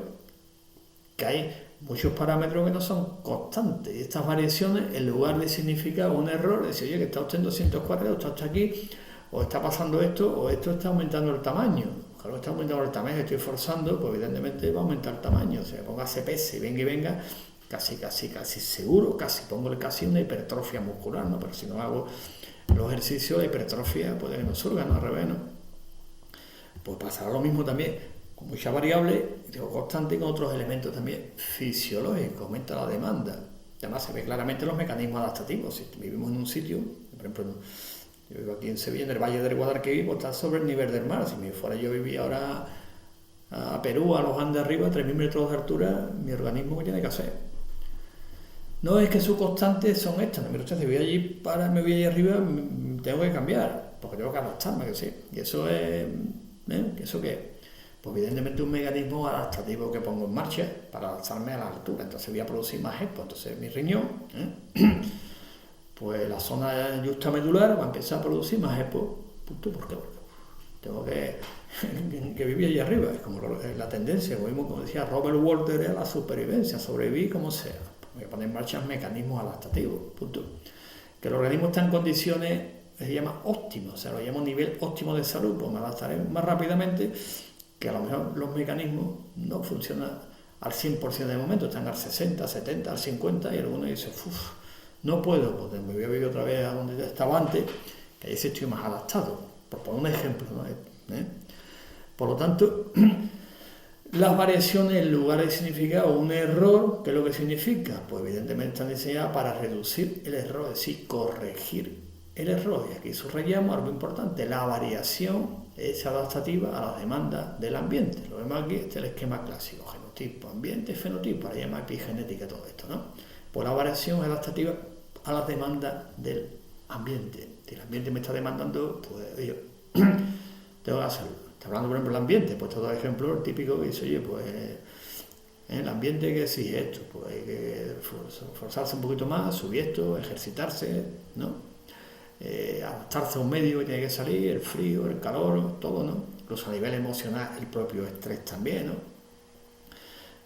que hay muchos parámetros que no son constantes. Y estas variaciones, en lugar de significar un error, decir, oye, que está usted en 204, o está usted aquí, o está pasando esto, o esto está aumentando el tamaño. Claro, está aumentando el tamaño, estoy forzando, pues evidentemente va a aumentar el tamaño. O sea, ponga CPS y venga, casi seguro, pongo casi una hipertrofia muscular, ¿no? Pero si no hago los ejercicios, la hipertrofia puede que no surga, ¿no? Al revés, ¿no? Pues pasará lo mismo también, con muchas variables, digo, constante, y con otros elementos también fisiológicos, aumenta la demanda. Además se ve claramente los mecanismos adaptativos. Si vivimos en un sitio, por ejemplo, yo vivo aquí en Sevilla, en el Valle del Guadalquivir, pues está sobre el nivel del mar. Si me fuera yo vivía ahora a Perú, a los Andes arriba, a 3.000 metros de altura, mi organismo, ¿qué tiene que hacer? No es que sus constantes son estas. No, mira usted, si voy allí me voy allí arriba, tengo que cambiar, porque tengo que adaptarme, que sí. Y eso es, ¿eso qué es? Pues evidentemente un mecanismo adaptativo que pongo en marcha para adaptarme a la altura. Entonces voy a producir más EPO. Entonces mi riñón, pues la zona justa medular va a empezar a producir más EPO. Punto, ¿por qué? Porque tengo que vivir allí arriba. Es como la tendencia, como decía Robert Walter, a la supervivencia, sobrevivir como sea. Voy a poner en marcha mecanismos adaptativos. Punto. Que el organismo está en condiciones, se llama óptimo, o sea, lo llamo nivel óptimo de salud, pues me adaptaré más rápidamente, que a lo mejor los mecanismos no funcionan al 100% de momento, están al 60, 70, al 50, y alguno dice, no puedo, pues me voy a vivir otra vez a donde estaba antes, que ahí sí estoy más adaptado, por poner un ejemplo, ¿no? Por lo tanto, las variaciones, en lugar de significar un error, ¿qué es lo que significa? Pues evidentemente están diseñadas para reducir el error, es decir, corregir el error. Y aquí subrayamos algo importante, la variación es adaptativa a las demandas del ambiente. Lo vemos aquí, este es el esquema clásico, genotipo, ambiente, fenotipo, para llamar epigenética todo esto, ¿no? Pues la variación es adaptativa a las demandas del ambiente. Si el ambiente me está demandando, pues yo tengo que hacerlo. Está hablando, por ejemplo, del ambiente, pues todo ejemplo típico que dice, oye, pues el ambiente que exige esto, pues hay que forzarse un poquito más, subir esto, ejercitarse, ¿no? Adaptarse a un medio que tiene que salir, el frío, el calor, todo, ¿no? Incluso a nivel emocional, el propio estrés también, ¿no?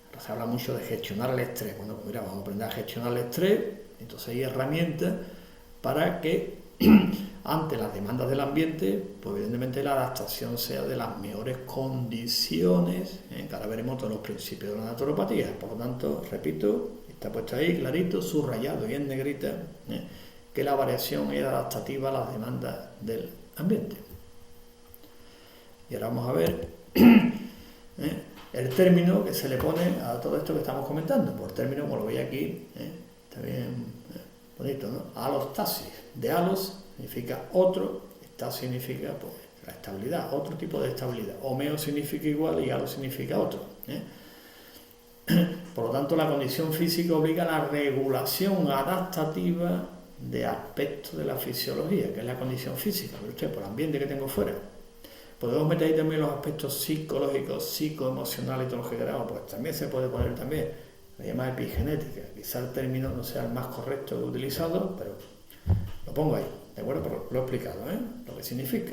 Ahora se habla mucho de gestionar el estrés. Bueno, pues mira, vamos a aprender a gestionar el estrés, entonces hay herramientas para que ante las demandas del ambiente, pues evidentemente la adaptación sea de las mejores condiciones, que ahora veremos todos los principios de la naturopatía. Por lo tanto, repito, está puesto ahí clarito, subrayado y en negrita, que la variación es adaptativa a las demandas del ambiente. Y ahora vamos a ver el término que se le pone a todo esto que estamos comentando. Por término, como lo veis aquí, está bien bonito, ¿no? Alostasis. De alos significa otro, estasis significa pues la estabilidad, otro tipo de estabilidad. Homeo significa igual y alos significa otro. Por lo tanto, la condición física obliga a la regulación adaptativa de aspectos de la fisiología, que es la condición física, pero usted, por el ambiente que tengo fuera. Podemos meter ahí también los aspectos psicológicos, psicoemocionales y todo lo que queramos, pues también se puede poner también, se llama epigenética. Quizá el término no sea el más correcto que he utilizado, pero lo pongo ahí, ¿de acuerdo? Pero lo he explicado, lo que significa.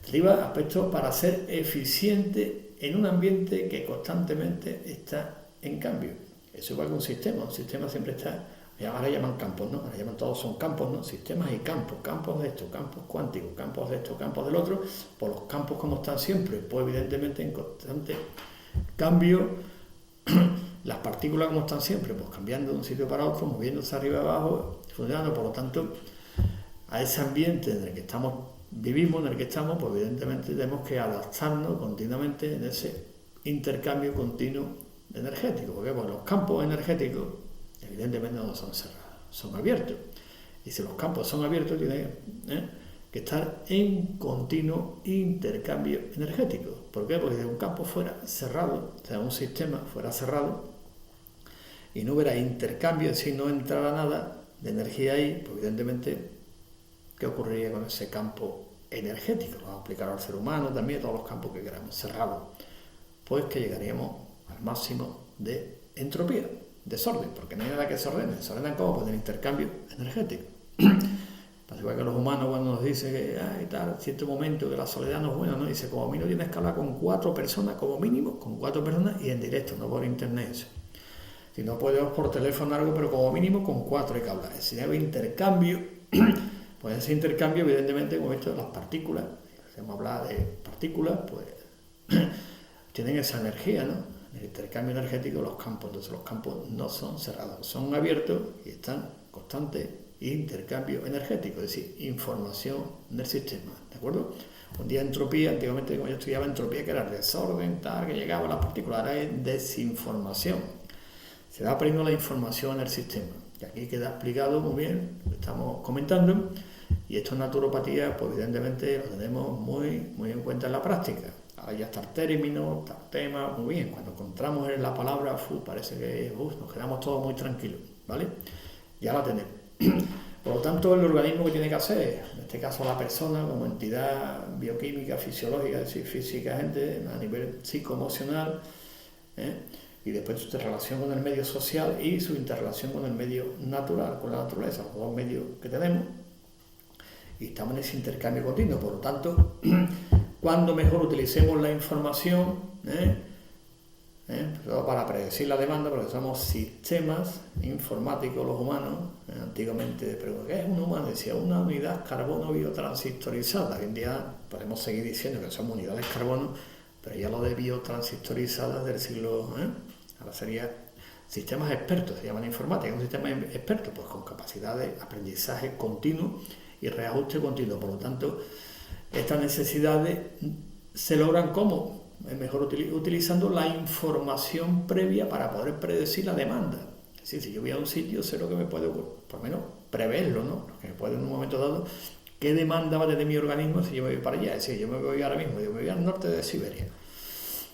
Deriva aspectos para ser eficiente en un ambiente que constantemente está en cambio. Eso igual que un sistema siempre está ahora llaman campos, ¿no? Ahora llaman todos son campos, ¿no? Sistemas y campos, campos de esto, campos cuánticos, campos de esto, campos del otro. Pues los campos como están siempre, pues evidentemente en constante cambio. Las partículas como están siempre, pues cambiando de un sitio para otro, moviéndose arriba y abajo, funcionando. Por lo tanto, a ese ambiente en el que vivimos, en el que estamos, pues evidentemente tenemos que adaptarnos continuamente en ese intercambio continuo energético, porque pues, los campos energéticos evidentemente no son cerrados, son abiertos. Y si los campos son abiertos, tienen que estar en continuo intercambio energético. ¿Por qué? Porque si un campo fuera cerrado, o sea, un sistema fuera cerrado, y no hubiera intercambio, si no entrara nada de energía ahí, pues evidentemente, ¿qué ocurriría con ese campo energético? Lo vamos a aplicar al ser humano también, todos los campos que queramos, cerrados. Pues que llegaríamos al máximo de entropía, desorden, porque no hay nada que se ordene. Se ordenan como pues el intercambio energético. Pasa igual que los humanos cuando nos dicen que tal, cierto momento que la soledad no es buena, ¿no? Dice, como mínimo tienes que hablar con 4 personas, como mínimo, con 4 personas y en directo, no por internet eso. Si no podemos por teléfono algo, pero como mínimo con 4 hay que hablar. Si hay intercambio, pues ese intercambio, evidentemente, como he visto, las partículas, si hemos hablado de partículas, pues tienen esa energía, ¿no? El intercambio energético de los campos. Entonces los campos no son cerrados, son abiertos y están en constante intercambio energético, es decir, información del sistema, ¿de acuerdo? Un día entropía, antiguamente como yo estudiaba entropía, que era desorden, tal, que llegaba a las partículas, ahora es desinformación. Se va perdiendo la información en el sistema. Y aquí queda explicado muy bien lo que estamos comentando. Y esto en naturopatía, pues evidentemente lo tenemos muy en cuenta en la práctica. Ahora ya está el término, está el tema, muy bien. Cuando encontramos la palabra, parece que nos quedamos todos muy tranquilos, ¿vale? Ya la tenemos. Por lo tanto, el organismo que tiene que hacer, en este caso la persona como entidad bioquímica, fisiológica, es decir, física, gente, a nivel psicoemocional, y después su interrelación con el medio social y su interrelación con el medio natural, con la naturaleza, los dos medios que tenemos, y estamos en ese intercambio continuo. Por lo tanto, cuando mejor utilicemos la información para predecir la demanda, porque somos sistemas informáticos los humanos. Antiguamente, pero ¿qué es un humano? Decía, una unidad carbono biotransistorizada. Hoy en día podemos seguir diciendo que somos unidades carbono, pero ya lo de biotransitorizadas del siglo... Ahora sería sistemas expertos, se llaman informática, un sistema experto, pues con capacidad de aprendizaje continuo y reajuste continuo. Por lo tanto, estas necesidades se logran ¿cómo? Mejor utilizando la información previa para poder predecir la demanda. Es decir, si yo voy a un sitio, sé lo que me puede ocurrir, por lo menos preverlo, ¿no? Lo que me puede en un momento dado, qué demanda va a tener mi organismo si yo me voy para allá. Es decir, yo me voy ahora mismo, yo me voy al norte de Siberia.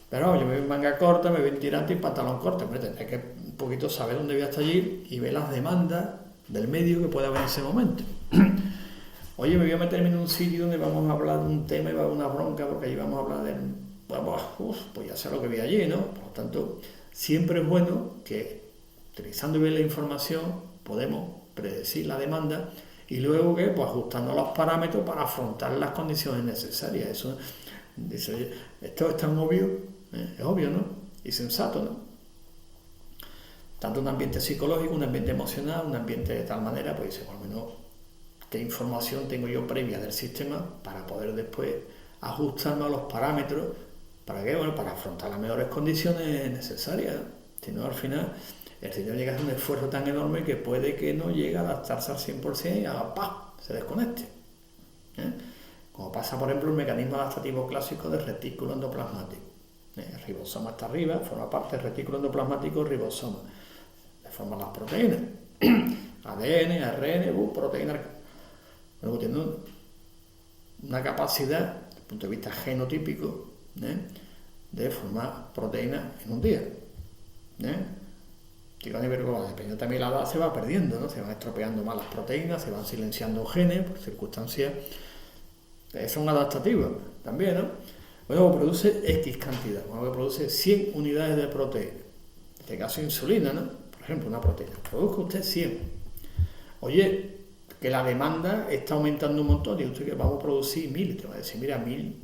Pero yo me voy en manga corta, me voy en tirante y pantalón corto. Hombre, tendré que un poquito saber dónde voy hasta allí y ver las demandas del medio que pueda haber en ese momento. Oye, me voy a meterme en un sitio donde vamos a hablar de un tema y va a haber una bronca porque allí vamos a hablar de... pues ya sé lo que vi allí, ¿no? Por lo tanto, siempre es bueno que, utilizando bien la información, podemos predecir la demanda y luego que, pues ajustando los parámetros para afrontar las condiciones necesarias. Eso, dice, esto es tan obvio, es obvio, ¿no? Y sensato, ¿no? Tanto un ambiente psicológico, un ambiente emocional, un ambiente de tal manera, pues dice, por lo menos, qué información tengo yo previa del sistema para poder después ajustarme a los parámetros. ¿Para qué? Bueno, para afrontar las mejores condiciones necesarias. Si no, al final, el sistema llega a hacer un esfuerzo tan enorme que puede que no llegue a adaptarse al 100% y se desconecte. Como pasa, por ejemplo, el mecanismo adaptativo clásico del retículo endoplasmático. El ribosoma está arriba, forma parte del retículo endoplasmático, ribosoma. Le forman las proteínas. ADN, ARN, proteínas. Luego tiene una capacidad, desde el punto de vista genotípico, de formar proteínas en un día. Digo, a nivel global, dependiendo también de la edad, se va perdiendo, ¿no? Se van estropeando más las proteínas, se van silenciando genes por circunstancias son adaptativas también, ¿no? Bueno, produce X cantidad, bueno, produce 100 unidades de proteína. En este caso, insulina, ¿no? Por ejemplo, una proteína. Produzca usted 100. Oye, que la demanda está aumentando un montón y usted que vamos a producir 1000. Te va a decir, mira, 1000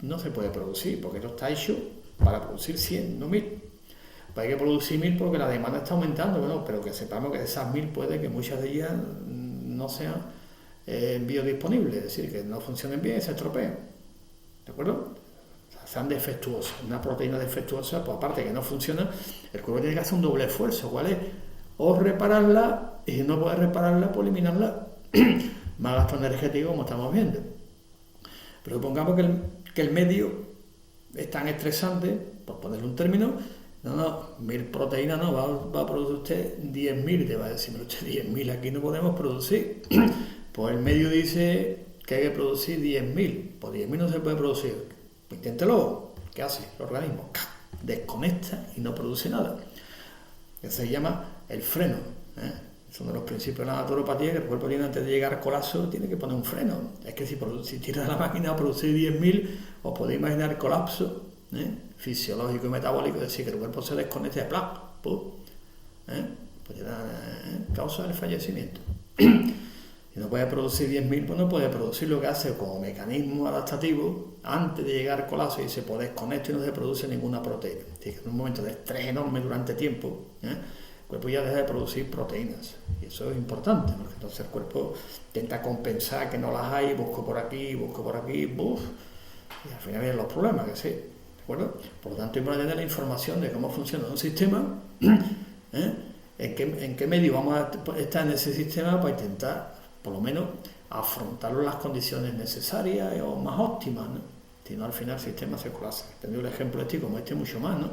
no se puede producir porque esto está hecho para producir 100, no 1000. Pues hay que producir 1000 porque la demanda está aumentando, bueno, pero que sepamos que de esas 1000 puede que muchas de ellas no sean biodisponibles, es decir, que no funcionen bien y se estropeen, ¿de acuerdo? O sea, sean defectuosas. Una proteína defectuosa, pues aparte de que no funciona, el cuerpo tiene que hacer un doble esfuerzo, ¿cuál es? O repararla, y si no puede repararla, pues eliminarla. Más gasto energético, como estamos viendo. Pero supongamos que el medio es tan estresante, por ponerle un término, no, 1000 proteínas no, va a producir usted 10.000, te va a decir, pero usted 10.000 aquí no podemos producir. Pues el medio dice que hay que producir 10.000, pues 10.000 no se puede producir. Pues inténtelo. ¿Qué hace el organismo? Desconecta y no produce nada. Eso se llama el freno. Es uno de los principios de la naturopatía, que el cuerpo tiene, antes de llegar al colapso, tiene que poner un freno. Es que si tira la máquina a producir 10.000, os podéis imaginar el colapso fisiológico y metabólico, es decir, que el cuerpo se desconecte de ¡plap! Pues causa el fallecimiento. Si no puede producir 10.000, pues no puede producir. Lo que hace como mecanismo adaptativo, antes de llegar al colapso, y se puede desconectar y no se produce ninguna proteína. Es decir, que en un momento de estrés enorme durante tiempo, el cuerpo ya deja de producir proteínas. Y eso es importante, porque entonces el cuerpo intenta compensar que no las hay, busco por aquí, y al final vienen los problemas, que sí. ¿De acuerdo? Por lo tanto, hay que tener la información de cómo funciona un sistema, en qué medio vamos a estar en ese sistema para intentar, por lo menos, afrontarlo en las condiciones necesarias o más óptimas, ¿no? Si no, al final el sistema se colapsa. Tendré un ejemplo mucho más, ¿no?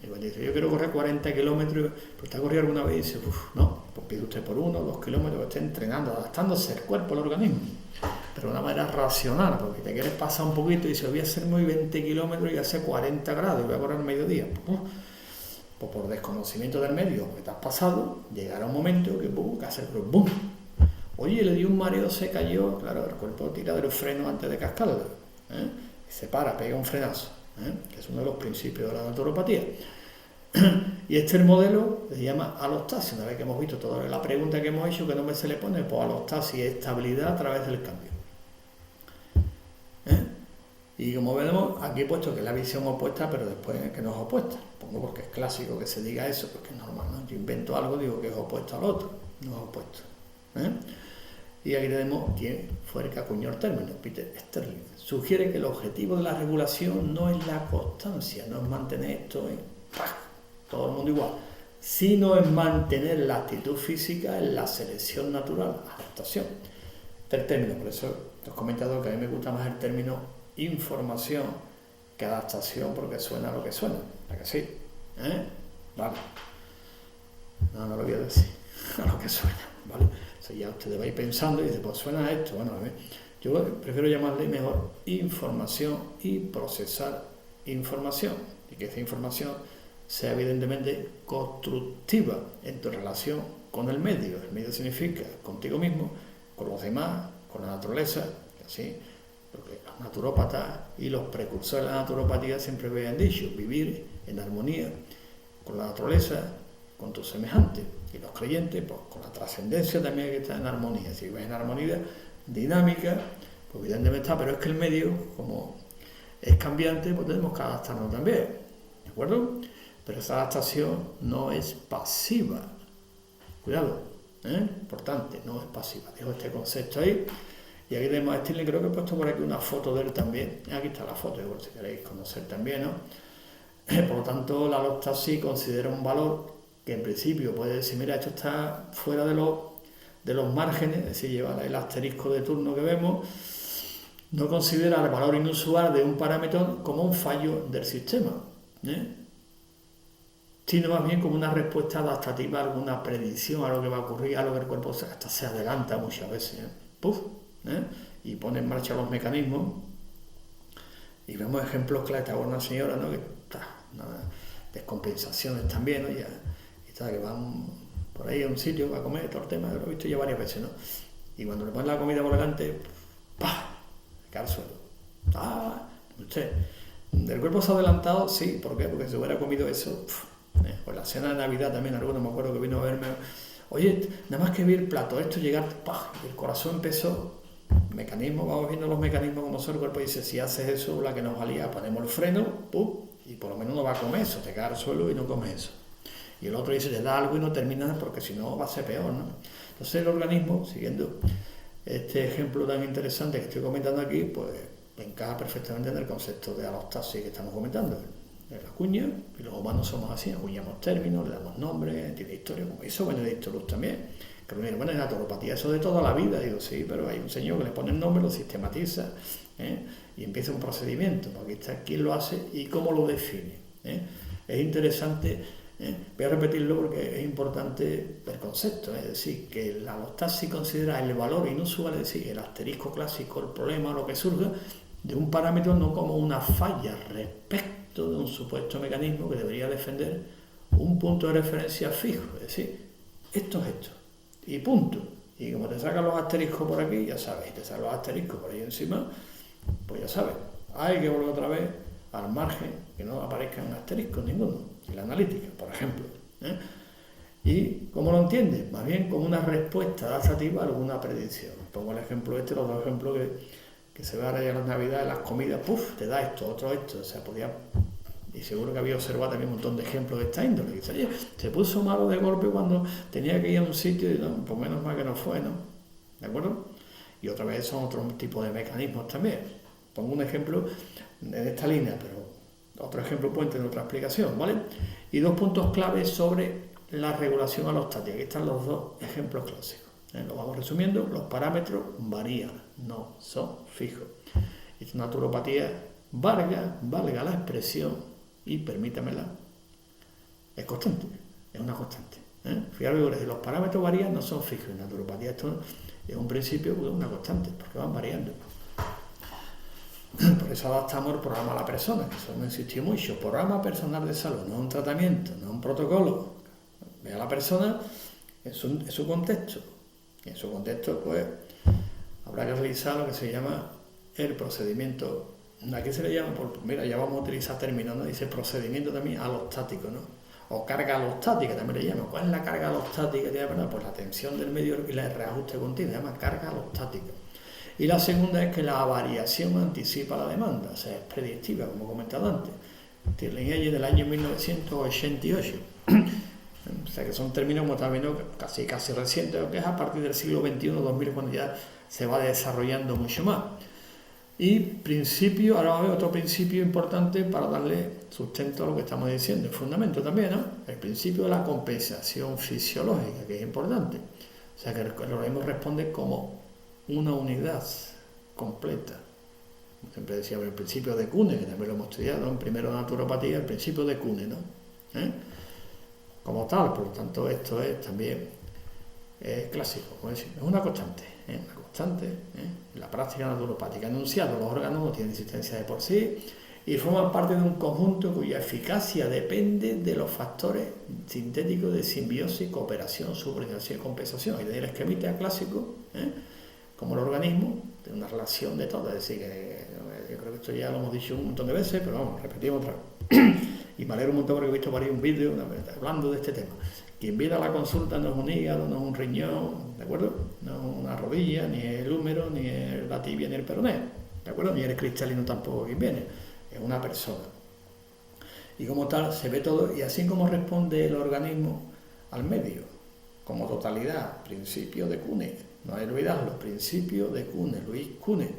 Y dice, yo quiero correr 40 kilómetros, pero ¿te ha corrido alguna vez? Y dice, no, pues pide usted por 1 o 2 kilómetros, que esté entrenando, adaptándose el cuerpo al organismo, pero de una manera racional, porque te quieres pasar un poquito y dices, voy a hacer muy 20 kilómetros y hace 40 grados y voy a correr al mediodía. Pues por desconocimiento del medio que te has pasado, llegará un momento que hace el ¡bum! Oye, le dio un mareo, se cayó, claro, el cuerpo tira del freno antes de cascarlo, y se para, pega un frenazo, que es uno de los principios de la naturopatía. Y este el modelo se llama alostasis. Una vez que hemos visto toda la pregunta que hemos hecho, ¿qué nombre se le pone? Pues alostasis es estabilidad a través del cambio. Y como vemos, aquí he puesto que es la visión opuesta, pero después que no es opuesta. Pongo porque es clásico que se diga eso, porque es normal, ¿no? Yo invento algo, digo que es opuesto al otro, no es opuesto. Y aquí tenemos quién fue el que acuñó el término, Peter Sterling. Sugiere que el objetivo de la regulación no es la constancia, no es mantener esto en todo el mundo igual, sino es mantener la actitud física en la selección natural, adaptación. Este es el término, por eso os he comentado que a mí me gusta más el término información que adaptación, porque suena lo que suena, ¿a que sí? Vale. No lo voy a decir, a lo que suena, ¿vale? O sea, ya ustedes vais pensando y dicen, pues suena esto, bueno, a ver, yo prefiero llamarle mejor información y procesar información, y que esa información sea evidentemente constructiva en tu relación con el medio. El medio significa contigo mismo, con los demás, con la naturaleza, así, porque los naturópatas y los precursores de la naturopatía siempre habían dicho, vivir en armonía con la naturaleza, con tus semejantes, y los creyentes, pues con la trascendencia también hay que estar en armonía. Si vives en armonía dinámica, pues evidentemente está, pero es que el medio, como es cambiante, pues tenemos que adaptarnos también, ¿de acuerdo? Pero esa adaptación no es pasiva. Cuidado, importante, no es pasiva. Dejo este concepto ahí. Y aquí tenemos a Stirling, creo que he puesto por aquí una foto de él también. Aquí está la foto, igual si queréis conocer también, ¿no? Por lo tanto, la alostasis considera un valor que en principio puede decir, mira, esto está fuera de los márgenes, es decir, lleva el asterisco de turno que vemos, no considera el valor inusual de un parámetro como un fallo del sistema, sino más bien como una respuesta adaptativa, alguna predicción a lo que va a ocurrir, a lo que el cuerpo hasta se adelanta muchas veces, y pone en marcha los mecanismos. Y vemos ejemplos claros. Estaba una señora, ¿no? Que descompensaciones también, ¿no? Y está, que van por ahí a un sitio para comer, todo el tema, lo he visto ya varias veces, ¿no? Y cuando le ponen la comida por delante, ¡pah! Cae al suelo. Usted, ¿el cuerpo se ha adelantado? Sí, ¿por qué? Porque si hubiera comido eso, o en la cena de Navidad también, alguno me acuerdo que vino a verme, oye, nada más que vi el plato, esto llegar, ¡pah! Y el corazón empezó, mecanismo, vamos viendo los mecanismos como son el cuerpo, dice, si haces eso, la que nos valía, ponemos el freno, ¡pum! y por lo menos no va a comer eso, te cae al suelo y no comes eso. Y el otro dice, te da algo y no terminas porque si no va a ser peor, ¿no? Entonces el organismo, siguiendo este ejemplo tan interesante que estoy comentando aquí, pues encaja perfectamente en el concepto de alostasis que estamos comentando. La cuña, y los humanos somos así, acuñamos términos, le damos nombres, tiene historia, como hizo Benedicto Luz también. Que bueno, en naturopatía eso de toda la vida, digo, sí, pero hay un señor que le pone el nombre, lo sistematiza, y empieza un procedimiento. Aquí está quién lo hace y cómo lo define. Es interesante, voy a repetirlo porque es importante el concepto, es decir, que la alostasis considera el valor inusual, es decir, el asterisco clásico, el problema, lo que surge de un parámetro no como una falla respecto de un supuesto mecanismo que debería defender un punto de referencia fijo, es decir, esto es esto, y punto. Y como te sacan los asteriscos por aquí, ya sabes, y te sacan los asteriscos por ahí encima, pues ya sabes, hay que volver otra vez al margen, que no aparezcan asteriscos ninguno, en la analítica, por ejemplo. ¿Y cómo lo entiendes? Más bien como una respuesta adaptativa a alguna predicción. Pongo el ejemplo los dos ejemplos que se ve ahora ya en las navidades, las comidas, te da esto, otro esto, o sea, podía, y seguro que había observado también un montón de ejemplos de esta índole, que dice, oye, se puso malo de golpe cuando tenía que ir a un sitio y no, pues menos mal que no fue, ¿no? ¿De acuerdo? Y otra vez son otros tipos de mecanismos también. Pongo un ejemplo en esta línea, pero otro ejemplo puede tener otra explicación, ¿vale? Y dos puntos claves sobre la regulación alostática. Aquí están los dos ejemplos clásicos. Lo vamos resumiendo, los parámetros varían, no son fijos. Esta naturopatía, valga la expresión, y permítamela, es constante, es una constante. Fijaros que los parámetros varían, no son fijos. En naturopatía esto es un principio, una constante, porque van variando. Por eso adaptamos el programa a la persona, que eso me insistió mucho. Programa personal de salud, no un tratamiento, no un protocolo. Ve a la persona en su contexto. Y en su contexto, pues, habrá que realizar lo que se llama el procedimiento. Aquí se le llama, mira, ya vamos a utilizar términos, ¿no? Dice procedimiento también alostático, ¿no? O carga alostática también le llaman. ¿Cuál es la carga alostática? Pues la tensión del medio y el reajuste continuo, se llama carga alostática. Y la segunda es que la variación anticipa la demanda, o sea, es predictiva, como he comentado antes. Tirling del año 1988. O sea, que son términos, como también casi recientes, que es a partir del siglo XXI-2000, cuando ya se va desarrollando mucho más. Y principio, ahora vamos a ver otro principio importante para darle sustento a lo que estamos diciendo, el fundamento también, ¿no? El principio de la compensación fisiológica, que es importante. O sea, que el organismo responde como una unidad completa. Siempre decíamos el principio de Kuhne, que también lo hemos estudiado en primero de naturopatía, el principio de Kuhne, ¿no? Como tal, por lo tanto, esto es también clásico, como decimos, es una constante, en la práctica naturopática. Enunciado, los órganos no tienen existencia de por sí y forman parte de un conjunto cuya eficacia depende de los factores sintéticos de simbiosis, cooperación, subordinación y compensación. Y de ahí el esquemita clásico, como el organismo, de una relación de todo. Es decir, que yo creo que esto ya lo hemos dicho un montón de veces, pero vamos, repetimos otra vez. Y me alegro un montón porque he visto varios vídeos hablando de este tema. Quien viene a la consulta no es un hígado, no es un riñón, ¿de acuerdo? No es una rodilla, ni el húmero, ni la tibia, ni el peroné, ¿de acuerdo? Ni el cristalino tampoco quien viene, es una persona. Y como tal se ve todo, y así como responde el organismo al medio, como totalidad, principio de Kuhne, no hay que olvidarlo, principio de Kuhne, Luis Kuhne.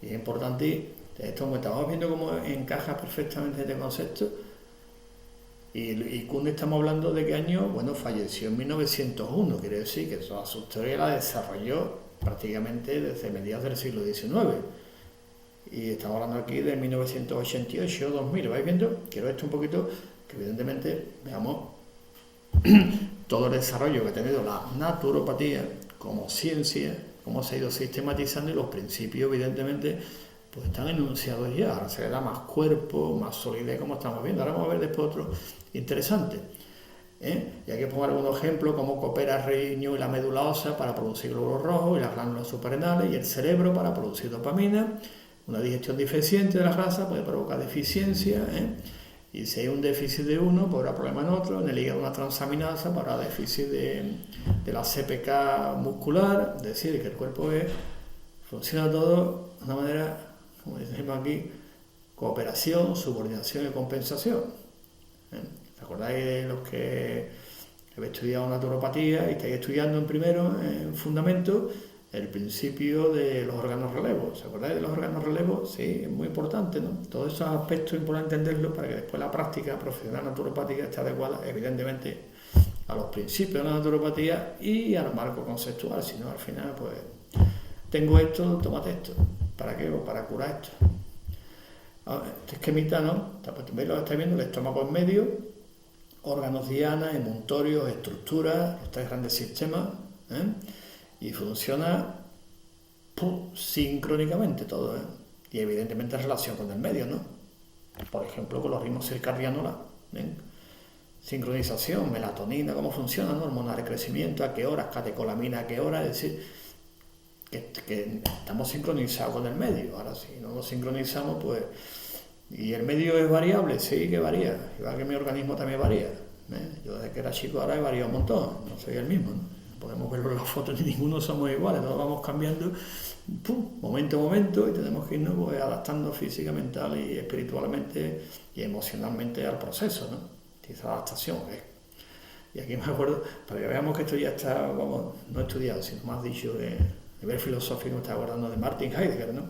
Y es importante, esto estamos viendo cómo encaja perfectamente este concepto. Y Kuhne estamos hablando de qué año, bueno, falleció en 1901, quiere decir que toda su historia la desarrolló prácticamente desde mediados del siglo XIX. Y estamos hablando aquí de 1988-2000, ¿vais viendo? Quiero esto un poquito, que evidentemente veamos todo el desarrollo que ha tenido la naturopatía como ciencia, cómo se ha ido sistematizando y los principios, evidentemente, pues están enunciados ya. Ahora se le da más cuerpo, más solidez, como estamos viendo. Ahora vamos a ver después otro interesante. Y hay que poner algunos ejemplos, cómo coopera el riñón y la médula ósea para producir glóbulos rojos y las glándulas suprarrenales y el cerebro para producir dopamina. Una digestión deficiente de la grasa puede provocar deficiencia, y si hay un déficit de uno, pues habrá problema en otro. En el hígado una transaminasa para déficit de la CPK muscular, es decir, que el cuerpo funciona todo de una manera, como decimos aquí, cooperación, subordinación y compensación. ¿Os acordáis de los que habéis estudiado naturopatía y estáis estudiando en primero, en fundamento, el principio de los órganos relevos? ¿Os acordáis de los órganos relevos? Sí, es muy importante, ¿no? Todos esos aspectos es importante entenderlos para que después la práctica profesional naturopática esté adecuada, evidentemente, a los principios de la naturopatía y al marco conceptual. Si no, al final, pues, tengo esto, tómate esto. ¿Para qué? Pues para curar esto. Este esquemita, ¿no? ¿Veis lo que estáis viendo? El estómago en medio, órganos diana, emuntorios, estructuras, estos grandes sistemas, y funciona sincrónicamente todo, y evidentemente en relación con el medio, ¿no? Por ejemplo, con los ritmos circadianos, sincronización, melatonina, cómo funciona, ¿no? Hormonas de crecimiento, a qué horas, catecolamina a qué horas, es decir, que estamos sincronizados con el medio. Ahora, si no nos sincronizamos, pues... ¿Y el medio es variable? Sí, que varía. Igual que mi organismo también varía. Yo desde que era chico ahora he variado un montón. No soy el mismo, ¿no? Podemos verlo en las fotos, ni ninguno somos iguales. Todos vamos cambiando, momento a momento, y tenemos que irnos, pues, adaptando física, mental y espiritualmente y emocionalmente al proceso, ¿no? Esa adaptación. Y aquí me acuerdo, para que veamos que esto ya está, vamos, no he estudiado, sino más dicho de nivel filosófico, me estaba acordando de Martin Heidegger, ¿no?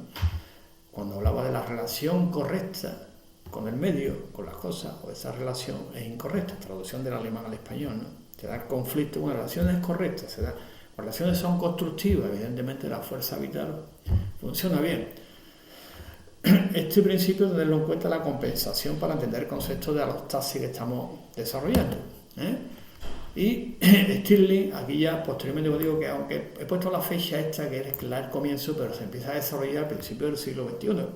Cuando hablaba de la relación correcta con el medio, con las cosas, o esa relación es incorrecta, traducción del alemán al español, ¿no? Se da conflicto, una relación es correcta, las relaciones son constructivas, evidentemente la fuerza vital funciona bien. Este principio es tenerlo en cuenta, la compensación, para entender el concepto de alostasis que estamos desarrollando, Y Stirling, aquí ya posteriormente os digo que, aunque he puesto la fecha esta, que es el comienzo, pero se empieza a desarrollar a principios del siglo XXI.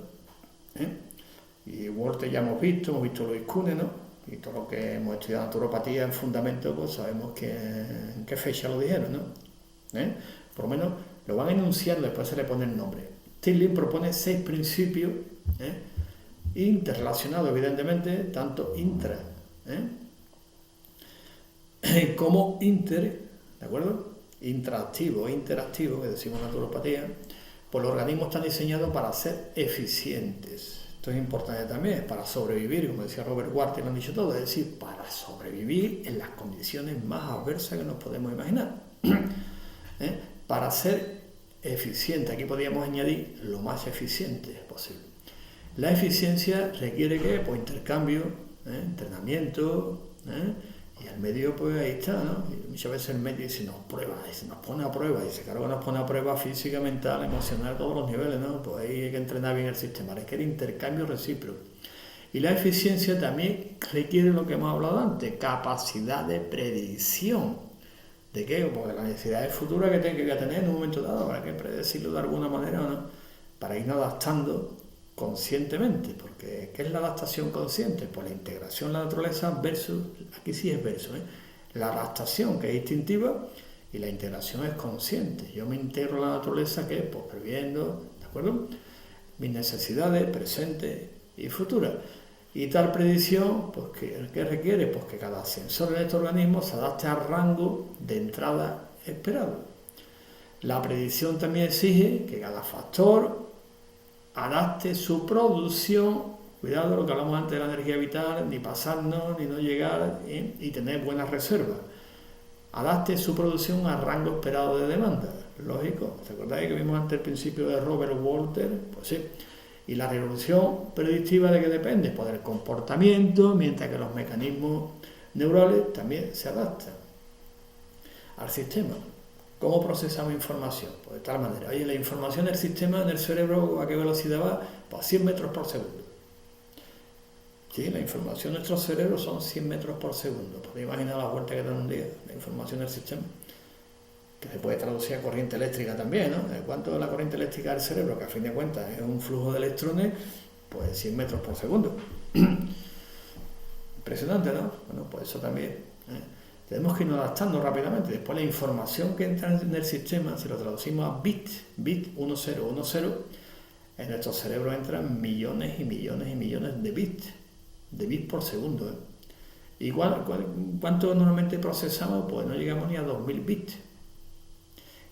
Y Walter ya hemos visto Luis Kuhn, ¿no? Y todo lo que hemos estudiado naturopatía en fundamento, pues sabemos en qué fecha lo dijeron, ¿no? Por lo menos lo van enunciando, después se le pone el nombre. Stirling propone 6 principios, interrelacionados, evidentemente, tanto intra, como ¿de acuerdo? Interactivo, que decimos en naturopatía, pues los organismos están diseñados para ser eficientes. Esto es importante también, para sobrevivir, como decía Robert Ward, lo han dicho todos, es decir, para sobrevivir en las condiciones más adversas que nos podemos imaginar. Para ser eficiente, aquí podríamos añadir lo más eficiente posible. La eficiencia requiere que, pues, intercambio, entrenamiento, y el medio, pues ahí está, ¿no? Y muchas veces el medio dice, nos pone a prueba, y dice, claro que nos pone a prueba física, mental, emocional, a todos los niveles, ¿no? Pues ahí hay que entrenar bien el sistema, requiere intercambio recíproco. Y la eficiencia también requiere lo que hemos hablado antes, capacidad de predicción. ¿De qué? Porque las necesidades futuras que voy a tener en un momento dado, habrá que predecirlo de alguna manera, ¿no? Para irnos adaptando conscientemente, porque ¿qué es la adaptación consciente? Pues la integración en la naturaleza versus, aquí sí es versus, la adaptación, que es instintiva, y la integración es consciente. Yo me integro en la naturaleza, ¿qué? Pues previendo, ¿de acuerdo?, mis necesidades presentes y futuras. Y tal predicción, pues ¿qué requiere? Pues que cada sensor de este organismo se adapte al rango de entrada esperado. La predicción también exige que cada factor adapte su producción, cuidado lo que hablamos antes de la energía vital, ni pasarnos, ni no llegar, y tener buenas reservas. Adapte su producción al rango esperado de demanda. Lógico, ¿te acordáis que vimos antes el principio de Robert Walter? Pues sí. Y la resolución predictiva, ¿de qué depende? Pues del comportamiento, mientras que los mecanismos neurales también se adaptan al sistema. ¿Cómo procesamos información? Pues de tal manera, oye, la información del sistema en el cerebro, ¿a qué velocidad va? Pues a 100 metros por segundo. Sí, la información de nuestro cerebro son 100 metros por segundo. Podéis imaginar la vuelta que da un día la información del sistema, que se puede traducir a corriente eléctrica también, ¿no? ¿Cuánto es la corriente eléctrica del cerebro? Que a fin de cuentas es un flujo de electrones, pues 100 metros por segundo. Impresionante, ¿no? Bueno, pues eso también. Tenemos que irnos adaptando rápidamente. Después la información que entra en el sistema, si lo traducimos a bit 1010, en nuestro cerebro entran millones y millones y millones de bits por segundo. ¿Y cuánto normalmente procesamos? Pues no llegamos ni a 2000 bits.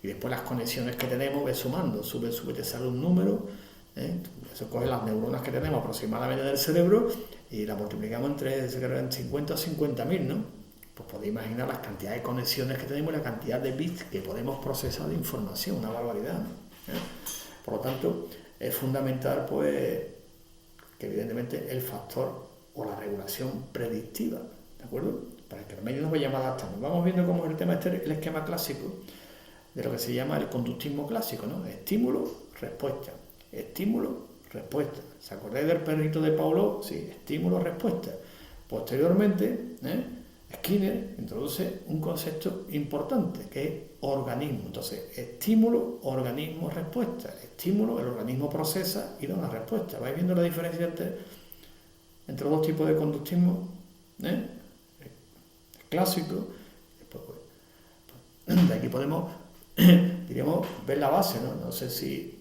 Y después las conexiones que tenemos, ves sumando, sube, te sale un número ¿eh? Eso coge las neuronas que tenemos aproximadamente del cerebro y las multiplicamos entre 50 o 50.000, ¿no? Pues podéis imaginar las cantidades de conexiones que tenemos y la cantidad de bits que podemos procesar de información, una barbaridad, ¿no? Por lo tanto, es fundamental, pues, que evidentemente el factor o la regulación predictiva, ¿de acuerdo? Para que el medio nos vayamos adaptando. Vamos viendo cómo es el tema, el esquema clásico de lo que se llama el conductismo clásico, ¿no? Estímulo, respuesta. Estímulo, respuesta. ¿Se acordáis del perrito de Pavlov? Sí, estímulo, respuesta. Posteriormente, Skinner introduce un concepto importante que es organismo. Entonces, estímulo, organismo, respuesta. Estímulo, el organismo procesa y da una respuesta. ¿Vais viendo la diferencia entre los dos tipos de conductismo? El clásico. Pues, de aquí podemos, diríamos, ver la base, ¿no? No sé si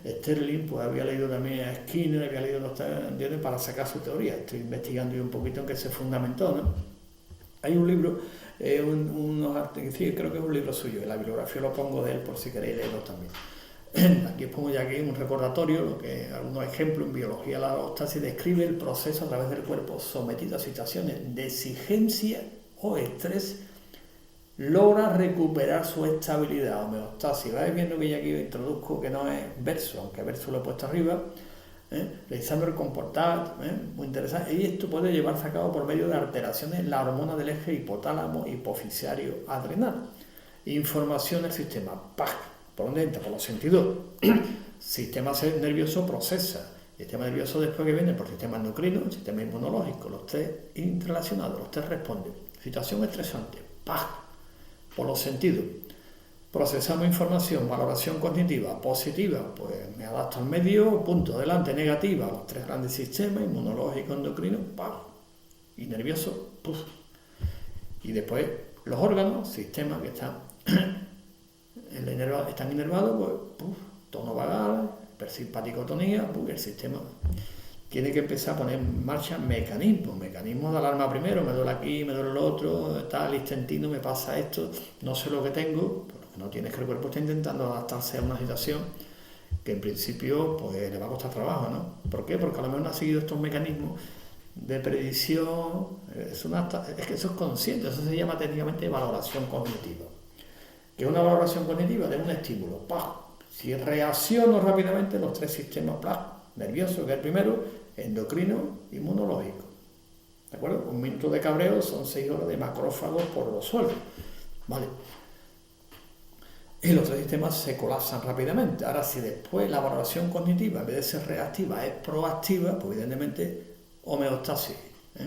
Sterling pues había leído también a Skinner, había leído ¿entiendes? Para sacar su teoría. Estoy investigando yo un poquito en qué se fundamentó, ¿no? Hay un libro, creo que es un libro suyo, en la bibliografía lo pongo de él por si queréis leerlo también. Aquí os pongo ya aquí un recordatorio, lo que algunos ejemplos en biología. La alostasis describe el proceso a través del cuerpo sometido a situaciones de exigencia o estrés, logra recuperar su estabilidad, homeostasis. Vais viendo que ya aquí introduzco que no es verso, aunque verso lo he puesto arriba, realizando el comportamiento, muy interesante. Y esto puede llevarse a cabo por medio de alteraciones en la hormona del eje hipotálamo hipofisario adrenal. Información del sistema, ¡pac! ¿Por dónde entra? Por los sentidos. Sistema nervioso procesa. El sistema nervioso después que viene por el sistema endocrino, el sistema inmunológico, los tres interrelacionados, los tres responden. Situación estresante, ¡pac! Por los sentidos. Procesamos información, valoración cognitiva, positiva, pues me adapto al medio, punto, adelante, negativa, los tres grandes sistemas, inmunológico, endocrino, ¡pam! Y nervioso, ¡puf! Y después los órganos, sistemas que están inervados, pues, ¡puf! Tono vagal, hipersimpaticotonía, ¡puf! El sistema tiene que empezar a poner en marcha mecanismos de alarma primero, me duele aquí, me duele lo otro, tal, intestino, me pasa esto, no sé lo que tengo. No tienes que el cuerpo está intentando adaptarse a una situación que en principio pues le va a costar trabajo, ¿no? ¿Por qué? Porque a lo mejor no ha seguido estos mecanismos de predicción, es que eso es consciente, eso se llama técnicamente valoración cognitiva. ¿Qué es una valoración cognitiva? De un estímulo, ¡pah! Si reacciono rápidamente los tres sistemas, ¡pah! Nervioso, que es el primero, endocrino, inmunológico. ¿De acuerdo? Un minuto de cabreo son 6 horas de macrófagos por los suelos. ¿Vale? Y los tres sistemas se colapsan rápidamente. Ahora, si después la valoración cognitiva, en vez de ser reactiva, es proactiva, pues evidentemente homeostasis.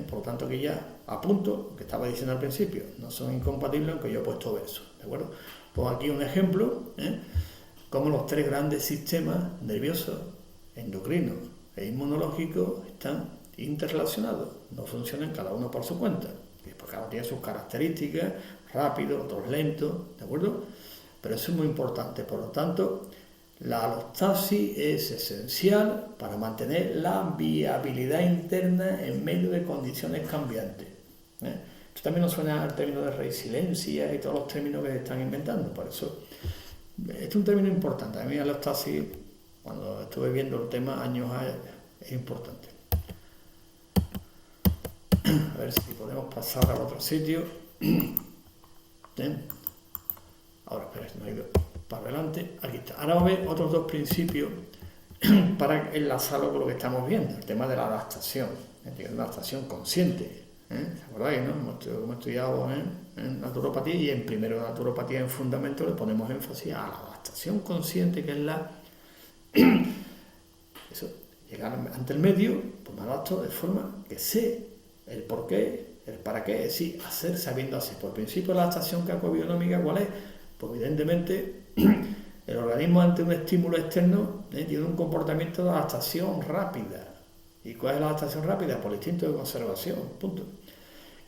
Por lo tanto, que ya apunto, que estaba diciendo al principio, no son incompatibles aunque yo he puesto verso. ¿De acuerdo? Pongo aquí un ejemplo, cómo los tres grandes sistemas nerviosos, endocrinos e inmunológicos están interrelacionados, no funcionan cada uno por su cuenta. Y pues cada uno tiene sus características, rápido, otros lentos, ¿de acuerdo? Pero eso es muy importante. Por lo tanto, la alostasis es esencial para mantener la viabilidad interna en medio de condiciones cambiantes. Esto también nos suena al término de resiliencia y todos los términos que se están inventando. Por eso, este es un término importante. A mí la alostasis, cuando estuve viendo el tema años es importante. A ver si podemos pasar al otro sitio. Ahora, espera, me he ido para adelante. Aquí está. Ahora vamos a ver otros dos principios para enlazarlo con lo que estamos viendo. El tema de la adaptación. Una adaptación consciente. ¿Se acordáis, no? Hemos estudiado en naturopatía y en primero de naturopatía en fundamento le ponemos énfasis a la adaptación consciente, que es eso, llegar ante el medio, pues me adapto de forma que sé el por qué, el para qué, es decir, hacer sabiendo hacer. Por principio la adaptación cacobiolómica, ¿cuál es? Pues evidentemente el organismo ante un estímulo externo tiene un comportamiento de adaptación rápida. ¿Y cuál es la adaptación rápida? Por el instinto de conservación, punto.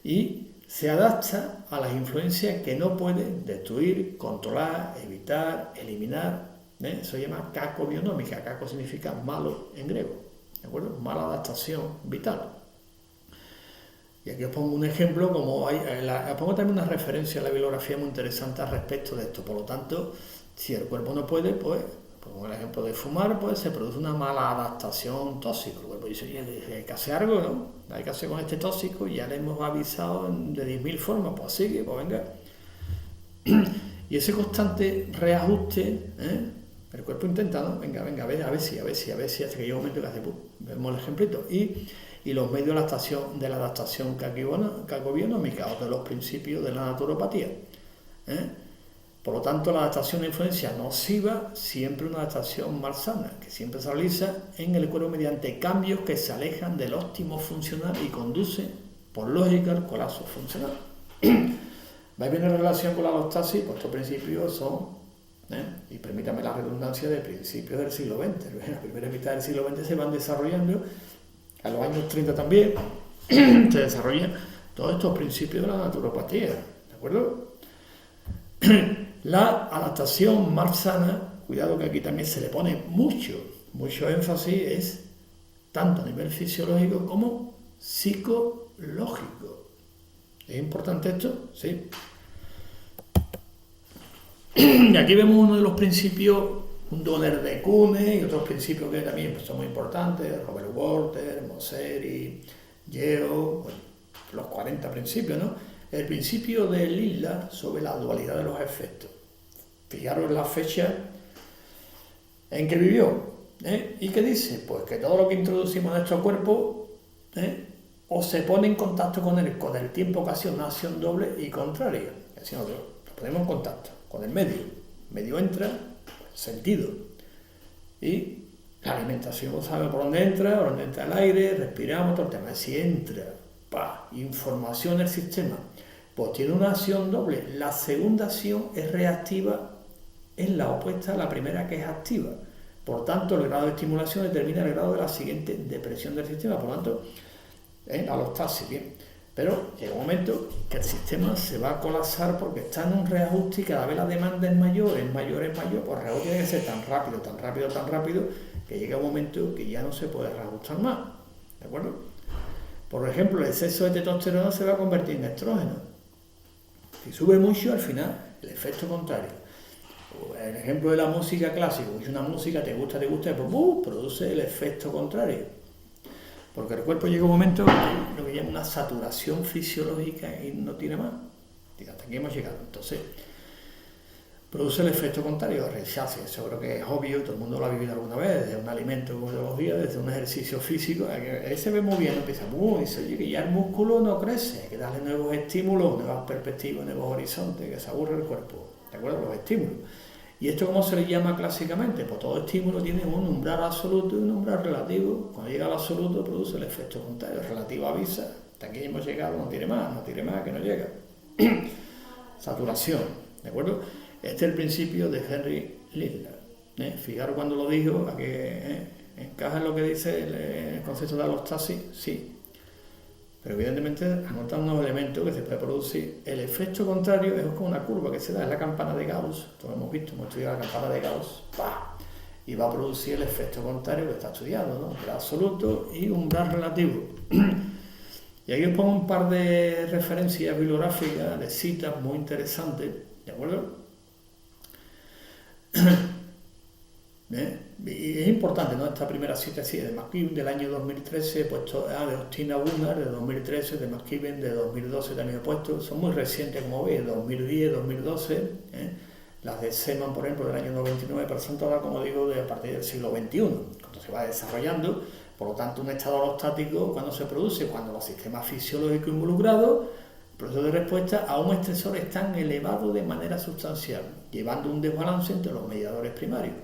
Y se adapta a las influencias que no puede destruir, controlar, evitar, eliminar. Eso se llama cacobiolómica. Caco significa malo en griego, ¿de acuerdo? Mala adaptación vital. Y aquí os pongo un ejemplo, pongo también una referencia a la bibliografía muy interesante al respecto de esto. Por lo tanto, si el cuerpo no puede, pues Pongo el ejemplo de fumar, pues se produce una mala adaptación tóxica. El cuerpo dice, oye, hay que hacer algo, ¿no? Hay que hacer con este tóxico, ya le hemos avisado de 10.000 formas, pues sigue, pues venga. Y ese constante reajuste, el cuerpo intenta, ¿no? Venga, a ver si, hasta que llega un momento que hace, vemos el ejemplito. Y los medios de la adaptación cacobiológica, o de los principios de la naturopatía. Por lo tanto, la adaptación de influencia nociva, siempre una adaptación malsana, que siempre se realiza en el cuerpo mediante cambios que se alejan del óptimo funcional y conduce, por lógica, al colapso funcional. ¿Vais bien en relación con la alostasis? Pues estos principios son, y permítame la redundancia, de principios del siglo XX. En la primera mitad del siglo XX se van desarrollando, a los años 30 también, se desarrollan todos estos principios de la naturopatía, ¿de acuerdo? La adaptación malsana, cuidado que aquí también se le pone mucho énfasis, es tanto a nivel fisiológico como psicológico. ¿Es importante esto? Sí. Y aquí vemos uno de los principios, junto con el de Kuhne y otros principios que también son muy importantes, Robert Walter, Mosseri, Yeo, bueno, los 40 principios, ¿no? El principio de Lillard sobre la dualidad de los efectos. Fijaros en la fecha en que vivió. ¿Y qué dice? Pues que todo lo que introducimos en nuestro cuerpo o se pone en contacto con él con el tiempo que hace una acción doble y contraria. Es decir, nosotros lo ponemos en contacto con el medio. El medio entra, sentido. Y la alimentación sabe por dónde entra el aire, respiramos, todo el tema. Si entra, información del sistema, pues tiene una acción doble. La segunda acción es reactiva, es la opuesta a la primera, que es activa. Por tanto, el grado de estimulación determina el grado de la siguiente depresión del sistema. Por lo tanto, alostasis, bien. Pero llega un momento que el sistema se va a colapsar porque está en un reajuste y cada vez la demanda es mayor, pues el reajuste tiene que ser tan rápido, que llega un momento que ya no se puede reajustar más. ¿De acuerdo? Por ejemplo, el exceso de testosterona se va a convertir en estrógeno. Si sube mucho, al final, el efecto contrario. El ejemplo de la música clásica, si una música te gusta, pues produce el efecto contrario. Porque el cuerpo llega un momento que lo que llama una saturación fisiológica y no tiene más. Hasta aquí hemos llegado. Entonces, produce el efecto contrario, el rechazo. Eso creo que es obvio, todo el mundo lo ha vivido alguna vez, desde un alimento como todos los días, desde un ejercicio físico. Ahí se ve muy bien, empieza, dice, oye, que ya el músculo no crece, hay que darle nuevos estímulos, nuevas perspectivas, nuevos horizontes, que se aburre el cuerpo. ¿De acuerdo? Los estímulos. ¿Y esto cómo se le llama clásicamente? Pues todo estímulo tiene un umbral absoluto y un umbral relativo. Cuando llega al absoluto produce el efecto contrario. El relativo avisa, hasta aquí hemos llegado, no tiene más, que no llega. Saturación, ¿de acuerdo? Este es el principio de Henry Lillard. Fijaros cuando lo dijo, a que encaja en lo que dice el concepto de alostasis, sí. Pero evidentemente anotan unos elementos que se puede producir. El efecto contrario es como una curva que se da, es la campana de Gauss. Todos hemos visto, hemos estudiado la campana de Gauss. Y va a producir el efecto contrario que está estudiando, ¿no? Umbral absoluto y umbral relativo. Y aquí os pongo un par de referencias bibliográficas, de citas muy interesantes, ¿de acuerdo? Y es importante, ¿no? Esta primera cita así de McKibben del año 2013, puesto de Austina Gunnar de 2013, de McKibben de 2012 también he puesto, son muy recientes como veis, 2010, 2012, las de Seman por ejemplo del año 99, pero son todas, como digo, a partir del siglo XXI, cuando se va desarrollando. Por lo tanto, un estado alostático, cuando se produce, cuando los sistemas fisiológicos involucrados, el proceso de respuesta a un estresor están elevados de manera sustancial, llevando un desbalance entre los mediadores primarios.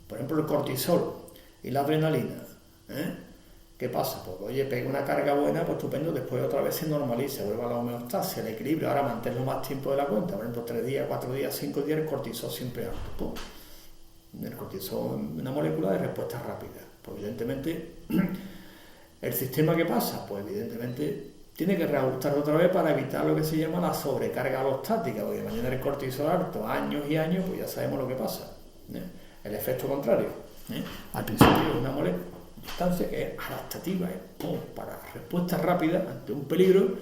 Por ejemplo, el cortisol y la adrenalina. ¿Qué pasa? Pues oye, pega una carga buena, pues estupendo, después otra vez se normaliza, vuelve a la homeostasia, el equilibrio, ahora mantenerlo más tiempo de la cuenta, por ejemplo, 3 días, 4 días, 5 días, el cortisol siempre alto. ¡Pum! El cortisol es una molécula de respuesta rápida. Pues evidentemente, ¿el sistema qué pasa? Pues evidentemente tiene que reajustar otra vez para evitar lo que se llama la sobrecarga alostática, porque mantener el cortisol alto años y años, pues ya sabemos lo que pasa. El efecto contrario. Al principio es una sustancia que es adaptativa, para respuesta rápida ante un peligro,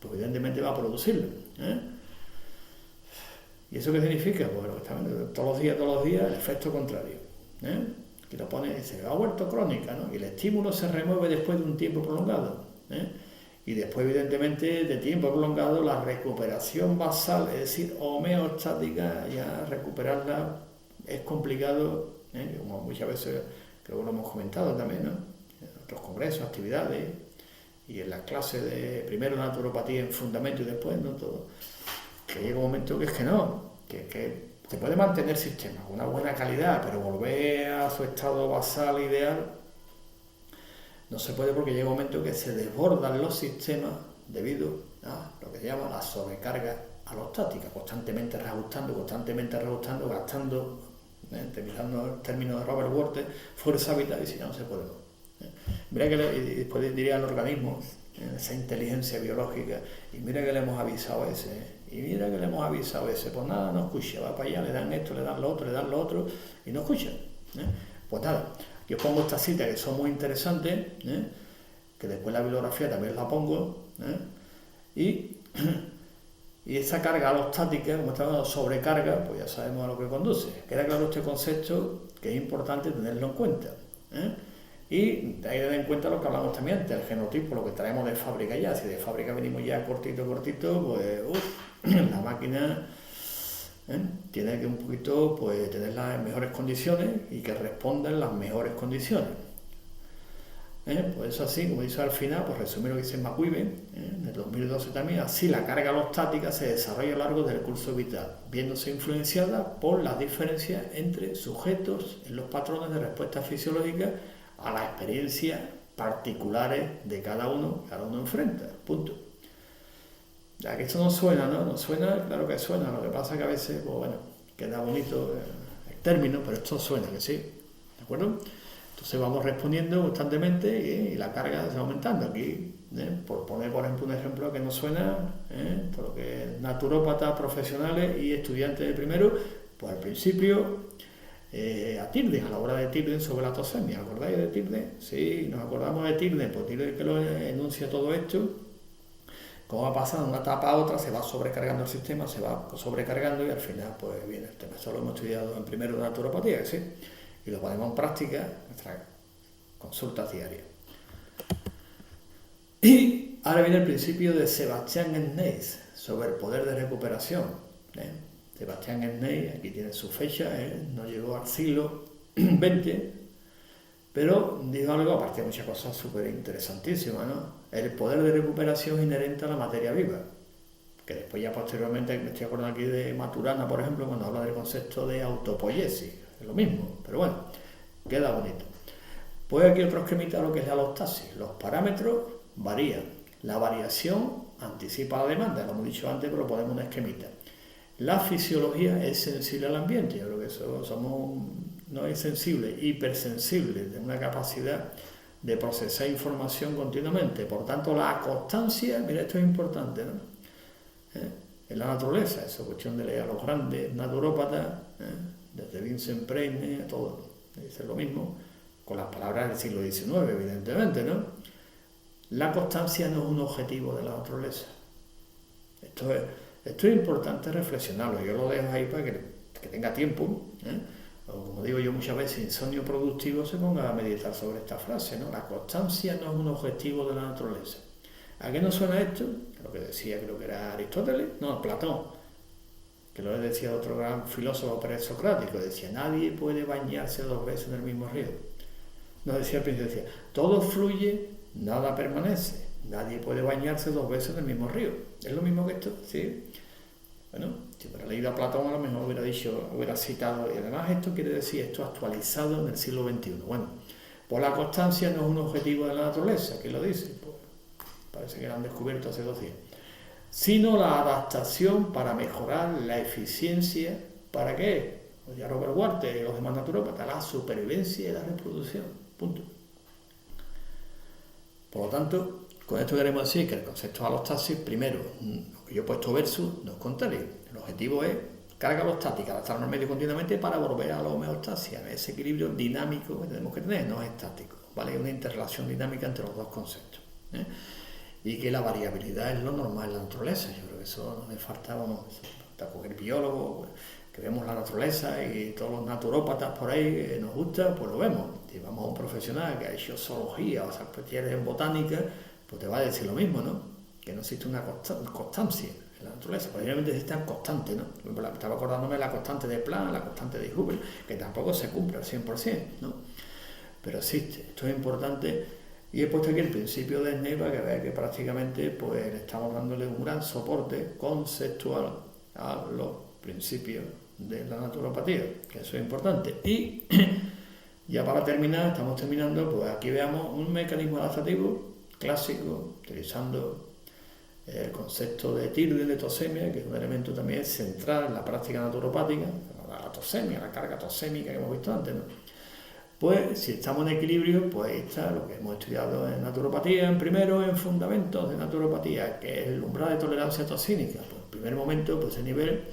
pues evidentemente va a producirlo. ¿Y eso qué significa? Pues lo que está viendo todos los días, el efecto contrario. Que lo pone, se ha vuelto crónica, ¿no? Y el estímulo se remueve después de un tiempo prolongado. Y después, evidentemente, de tiempo prolongado, la recuperación basal, es decir, homeostática, ya recuperarla es complicado, como muchas veces creo que lo hemos comentado también, ¿no? En otros congresos, actividades, y en las clases de primero naturopatía en fundamento y después, ¿no? Todo. Que llega un momento que es que no, que se puede mantener el sistema con una buena calidad, pero volver a su estado basal ideal no se puede, porque llega un momento que se desbordan los sistemas debido a lo que se llama la sobrecarga alostática, constantemente reajustando, gastando, utilizando el término de Robert Walter, fuerza vital, y si no se puede. Mira que y después diría al organismo, esa inteligencia biológica, y mira que le hemos avisado a ese, pues nada, no escucha, va para allá, le dan esto, le dan lo otro, y no escucha. Pues nada, yo pongo estas citas que son muy interesantes, que después la bibliografía también la pongo, y esa carga alostática, como estamos hablando, sobrecarga, pues ya sabemos a lo que conduce. Queda claro este concepto, que es importante tenerlo en cuenta. Y hay que tener en cuenta lo que hablamos también antes, el genotipo, lo que traemos de fábrica ya. Si de fábrica venimos ya cortito, pues la máquina tiene que un poquito pues tenerla en mejores condiciones y que responda en las mejores condiciones. Pues eso así, como dice al final, pues resumir lo que dice McQueen, en el 2012 también, así la carga alostática se desarrolla a lo largo del curso vital, viéndose influenciada por las diferencias entre sujetos en los patrones de respuesta fisiológica a las experiencias particulares de cada uno enfrenta, punto. Ya que esto no suena, ¿no? No suena, claro que suena, lo que pasa es que a veces, pues bueno, queda bonito el término, pero esto suena que sí, ¿de acuerdo? Entonces vamos respondiendo constantemente y la carga se va aumentando. Aquí, por poner por ejemplo un ejemplo que no suena, todo lo que es naturópatas profesionales y estudiantes de primero, pues al principio a Tirden, a la hora de Tirden sobre la tosemia. ¿Acordáis de Tirden? Sí, nos acordamos de Tirden, pues Tirden que lo enuncia todo esto. Como va pasando de una etapa a otra, se va sobrecargando el sistema, se va sobrecargando y al final pues viene el tema. Eso lo hemos estudiado en primero de naturopatía, que sí, y lo ponemos en práctica en nuestras consultas diarias. Y ahora viene el principio de Sebastián Esnais sobre el poder de recuperación. Sebastián Esnais, aquí tiene su fecha, no llegó al siglo XX, pero dijo algo, aparte de muchas cosas súper interesantísimas, ¿no? El poder de recuperación inherente a la materia viva, que después ya posteriormente, me estoy acordando aquí de Maturana, por ejemplo, cuando habla del concepto de autopoiesis, es lo mismo, pero bueno, queda bonito. Pues aquí otro esquemita lo que es la alostasis. Los parámetros varían, la variación anticipa la demanda, lo hemos dicho antes, pero ponemos un esquemita. La fisiología es sensible al ambiente, yo creo que eso no es sensible, hipersensible, de una capacidad de procesar información continuamente. Por tanto, la constancia, mira, esto es importante, ¿no? En la naturaleza, eso es cuestión de leer a los grandes naturópatas, desde Vincent Preine, a todos, dicen lo mismo, con las palabras del siglo XIX, evidentemente, ¿no? La constancia no es un objetivo de la naturaleza. Esto es importante reflexionarlo, yo lo dejo ahí para que tenga tiempo, o como digo yo muchas veces, insomnio productivo, se ponga a meditar sobre esta frase, ¿no? La constancia no es un objetivo de la naturaleza. ¿A qué nos suena esto? Lo que decía, creo que era Aristóteles, no, Platón, que lo decía otro gran filósofo presocrático, decía, nadie puede bañarse 2 veces en el mismo río. Nos decía el príncipe, decía, todo fluye, nada permanece, nadie puede bañarse 2 veces en el mismo río. ¿Es lo mismo que esto? Sí. Bueno, si hubiera leído a Platón, a lo mejor hubiera citado, y además esto quiere decir, esto actualizado en el siglo XXI. Bueno, pues la constancia no es un objetivo de la naturaleza, ¿quién lo dice? Pues parece que lo han descubierto hace 2 días. Sino la adaptación para mejorar la eficiencia, ¿para qué? Pues ya Robert Walter y los demás naturópatas, la supervivencia y la reproducción, punto. Por lo tanto, con esto queremos decir que el concepto de alostasis, primero, lo que yo he puesto versus, no es contrario. El objetivo es carga alostática, adaptarnos al medio continuamente para volver a la homeostasia, ese equilibrio dinámico que tenemos que tener, no es estático, ¿vale? Hay una interrelación dinámica entre los dos conceptos, y que la variabilidad es lo normal en la naturaleza. Yo creo que eso no le falta, cualquier biólogo, pues, que vemos la naturaleza y todos los naturópatas por ahí nos gusta, pues lo vemos. Si vamos a un profesional que ha hecho zoología o sea, en botánica, pues te va a decir lo mismo, ¿no? Que no existe una constancia en la naturaleza, probablemente existan constantes, ¿no? Estaba acordándome de la constante de Planck, la constante de Hubble, que tampoco se cumple al 100%, ¿no? Pero existe, esto es importante. Y he puesto aquí el principio de Snell para que veáis que prácticamente pues estamos dándole un gran soporte conceptual a los principios de la naturopatía, que eso es importante. Y ya para terminar, estamos terminando, pues aquí veamos un mecanismo adaptativo clásico, utilizando el concepto de TIRDE, de tosemia, que es un elemento también central en la práctica naturopática, la tosemia, la carga tosémica que hemos visto antes, ¿no? Pues si estamos en equilibrio, pues ahí está lo que hemos estudiado en naturopatía, en primero, en fundamentos de naturopatía, que es el umbral de tolerancia toxínica. Pues en primer momento, pues ese nivel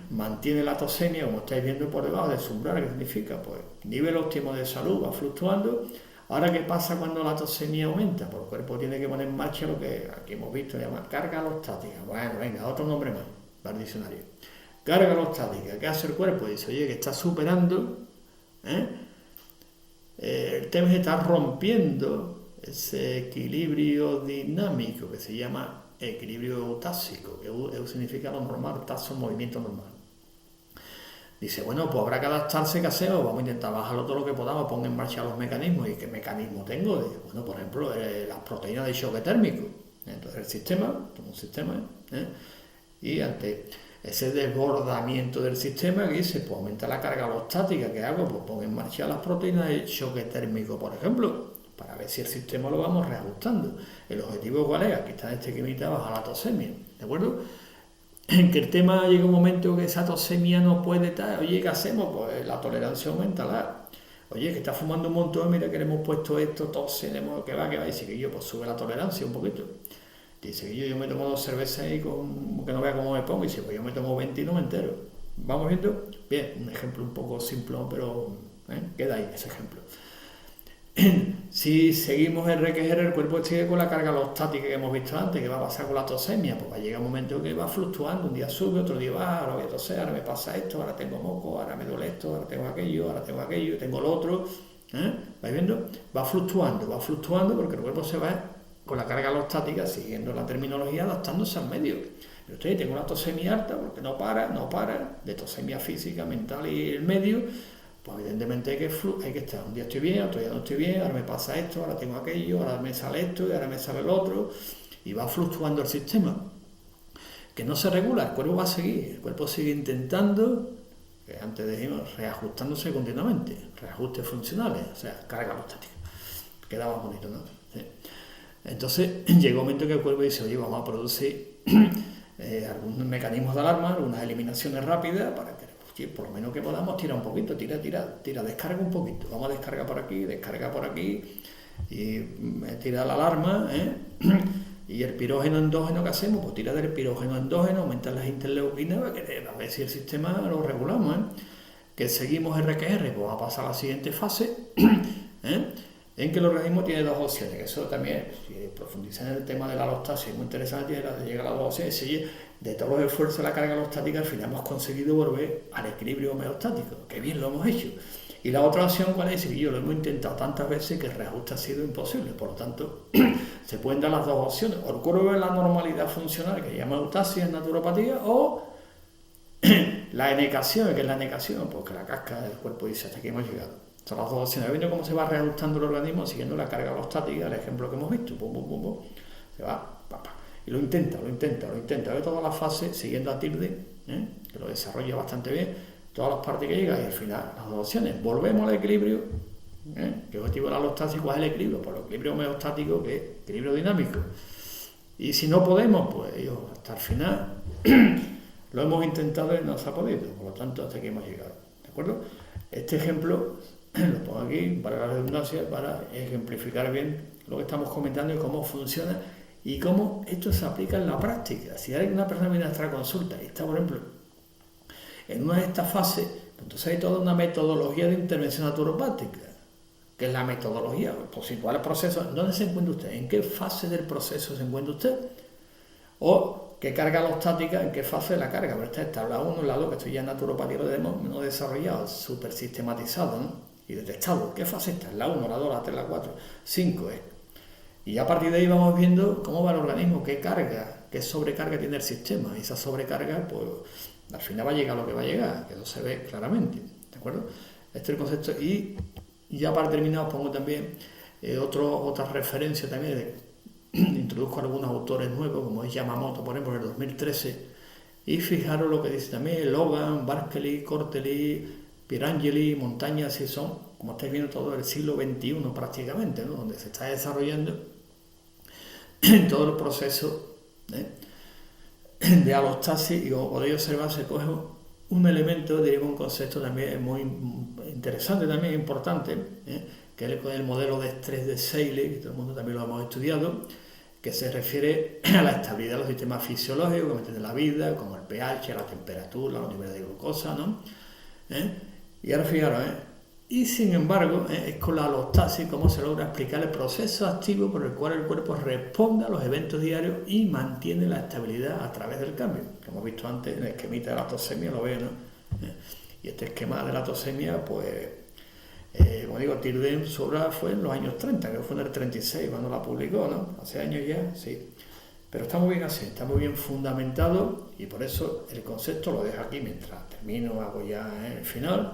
mantiene la tosemia, como estáis viendo por debajo de su umbral, que significa, pues nivel óptimo de salud va fluctuando. Ahora, ¿qué pasa cuando la tosemia aumenta? Pues el cuerpo tiene que poner en marcha lo que aquí hemos visto llamar carga alostática. Bueno, venga, otro nombre más, para el diccionario. Carga alostática. ¿Qué hace el cuerpo? Dice, oye, que está superando, el tema es que está rompiendo ese equilibrio dinámico que se llama equilibrio eutáxico, que significa lo normal, tazo, movimiento normal. Dice, bueno, pues habrá que adaptarse, ¿qué hacemos? Vamos a intentar bajarlo todo lo que podamos, poner en marcha los mecanismos. ¿Y qué mecanismo tengo? Bueno, por ejemplo, las proteínas de choque térmico. Entonces el sistema, como un sistema, y ante ese desbordamiento del sistema, que dice, pues aumenta la carga alostática. ¿Qué hago? Pues pongo en marcha las proteínas de choque térmico, por ejemplo, para ver si el sistema lo vamos reajustando. ¿El objetivo cuál es? Aquí está este esquemita, bajar la tosemia, ¿de acuerdo? Que el tema llega un momento que esa tosemia no puede estar, oye, ¿qué hacemos? Pues la tolerancia aumenta, oye, que está fumando un montón, mira que le hemos puesto esto, tose, que va, dice que yo, pues sube la tolerancia un poquito. Dice que yo me tomo 2 cervezas y que no vea cómo me pongo, y dice, pues yo me tomo 20 y no me entero. ¿Vamos viendo? Bien, un ejemplo un poco simple, pero queda ahí ese ejemplo. Si seguimos el RQR, el cuerpo sigue con la carga alostática que hemos visto antes. ¿Qué va a pasar con la tosemia? Pues va a llegar un momento que va fluctuando, un día sube, otro día baja, ahora voy a toser, ahora me pasa esto, ahora tengo moco, ahora me duele esto, ahora tengo aquello, tengo lo otro. ¿Vais viendo? Va fluctuando porque el cuerpo se va con la carga alostática, siguiendo la terminología, adaptándose al medio. Pero usted tengo una tosemia alta porque no para, de tosemia física, mental y el medio. Pues evidentemente hay que estar. Un día estoy bien, otro día no estoy bien, ahora me pasa esto, ahora tengo aquello, ahora me sale esto y ahora me sale el otro. Y va fluctuando el sistema. Que no se regula, el cuerpo va a seguir. El cuerpo sigue intentando, que antes dijimos, reajustándose continuamente. Reajustes funcionales, o sea, carga alostática. Queda más bonito, ¿no? Sí. Entonces llega un momento que el cuerpo dice, oye, vamos a producir algunos mecanismos de alarma, algunas eliminaciones rápidas para que por lo menos que podamos tirar un poquito, tira, descarga un poquito, vamos a descargar por aquí y tira la alarma, y el pirógeno endógeno que hacemos, pues tira del pirógeno endógeno, aumentar las interleuquinas, a ver si el sistema lo regulamos, que seguimos RQR, pues vamos a pasar a la siguiente fase, en que el organismo tiene 2 opciones, que eso también, si profundizan en el tema de la alostasia, es muy interesante, llega a las 2 opciones, si de todos los esfuerzos de la carga alostática, al final hemos conseguido volver al equilibrio homeostático, que bien lo hemos hecho. Y la otra opción, ¿cuál es? Que yo lo hemos intentado tantas veces que el reajuste ha sido imposible, por lo tanto, se pueden dar las 2 opciones, o el cuerpo de la normalidad funcional, que se llama eustasia en naturopatía, o la enecación, que es la enecación, porque la casca del cuerpo dice hasta aquí hemos llegado. Son las 2 opciones. ¿Viendo cómo se va reajustando el organismo siguiendo la carga alostática, el ejemplo que hemos visto? Se va, y lo intenta, ve todas las fases siguiendo a TIRDE, que lo desarrolla bastante bien, todas las partes que llega y al final las 2 opciones. Volvemos al equilibrio, ¿qué objetivo de la alostasia? ¿Cuál es el equilibrio? Pues el equilibrio homeostático, que es equilibrio dinámico. Y si no podemos, pues hasta el final lo hemos intentado y no se ha podido, por lo tanto hasta aquí hemos llegado, ¿de acuerdo? Este ejemplo lo pongo aquí para la redundancia, para ejemplificar bien lo que estamos comentando y cómo funciona y cómo esto se aplica en la práctica. Si hay una persona que viene a nuestra consulta y está, por ejemplo, en una de estas fases, pues entonces hay toda una metodología de intervención naturopática, que es la metodología, pues situar el proceso. ¿Dónde se encuentra usted? ¿En qué fase del proceso se encuentra usted? O ¿qué carga alostática? ¿En qué fase de la carga? Pero esta es tabla 1, la 2, que esto ya en naturopatía lo tenemos no desarrollado, súper sistematizado, ¿no? Y detectado. ¿Qué fase está? La 1, la 2, la 3, la 4, 5 es. Y a partir de ahí vamos viendo cómo va el organismo, qué carga, qué sobrecarga tiene el sistema. Y esa sobrecarga, pues al final va a llegar lo que va a llegar, que eso se ve claramente, ¿de acuerdo? Este es el concepto. Y ya para terminar os pongo también otra referencia también, introduzco algunos autores nuevos, como es Yamamoto, por ejemplo, en el 2013, y fijaros lo que dice también Logan, Barkley, Cortelli, Pirangeli, Montaña, así son, como estáis viendo, todo el siglo XXI prácticamente, ¿no? Donde se está desarrollando todo el proceso de alostasis, y como podéis observar se coge un elemento, diríamos un concepto también muy interesante, también importante, que es el modelo de estrés de Seeley, que todo el mundo también lo hemos estudiado, que se refiere a la estabilidad de los sistemas fisiológicos de la vida, como el pH, la temperatura, los niveles de glucosa, ¿no? Y ahora fijaros, y sin embargo, es con la alostasis como se logra explicar el proceso activo por el cual el cuerpo responde a los eventos diarios y mantiene la estabilidad a través del cambio. Como hemos visto antes, en el esquemita de la atosemia lo veis, ¿no? Y este esquema de la atosemia, pues, como digo, Tirden Sobra fue en los años 30, que fue en el 36 cuando la publicó, ¿no? Hace años ya, sí. Pero está muy bien así, está muy bien fundamentado, y por eso el concepto lo dejo aquí mientras termino, hago ya el final.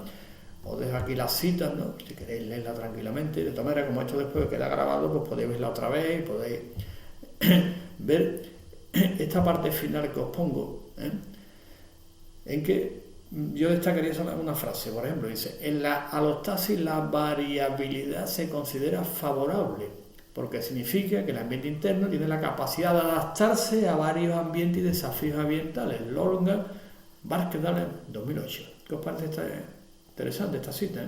Os dejo aquí las citas, ¿no? Si queréis leerla tranquilamente. De todas maneras, como esto después queda grabado, pues podéis verla otra vez y podéis ver esta parte final que os pongo, en que yo destacaría una frase, por ejemplo, dice: en la alostasis la variabilidad se considera favorable, porque significa que el ambiente interno tiene la capacidad de adaptarse a varios ambientes y desafíos ambientales. Logan, Barkley, 2008. ¿Qué os parece interesante esta cita?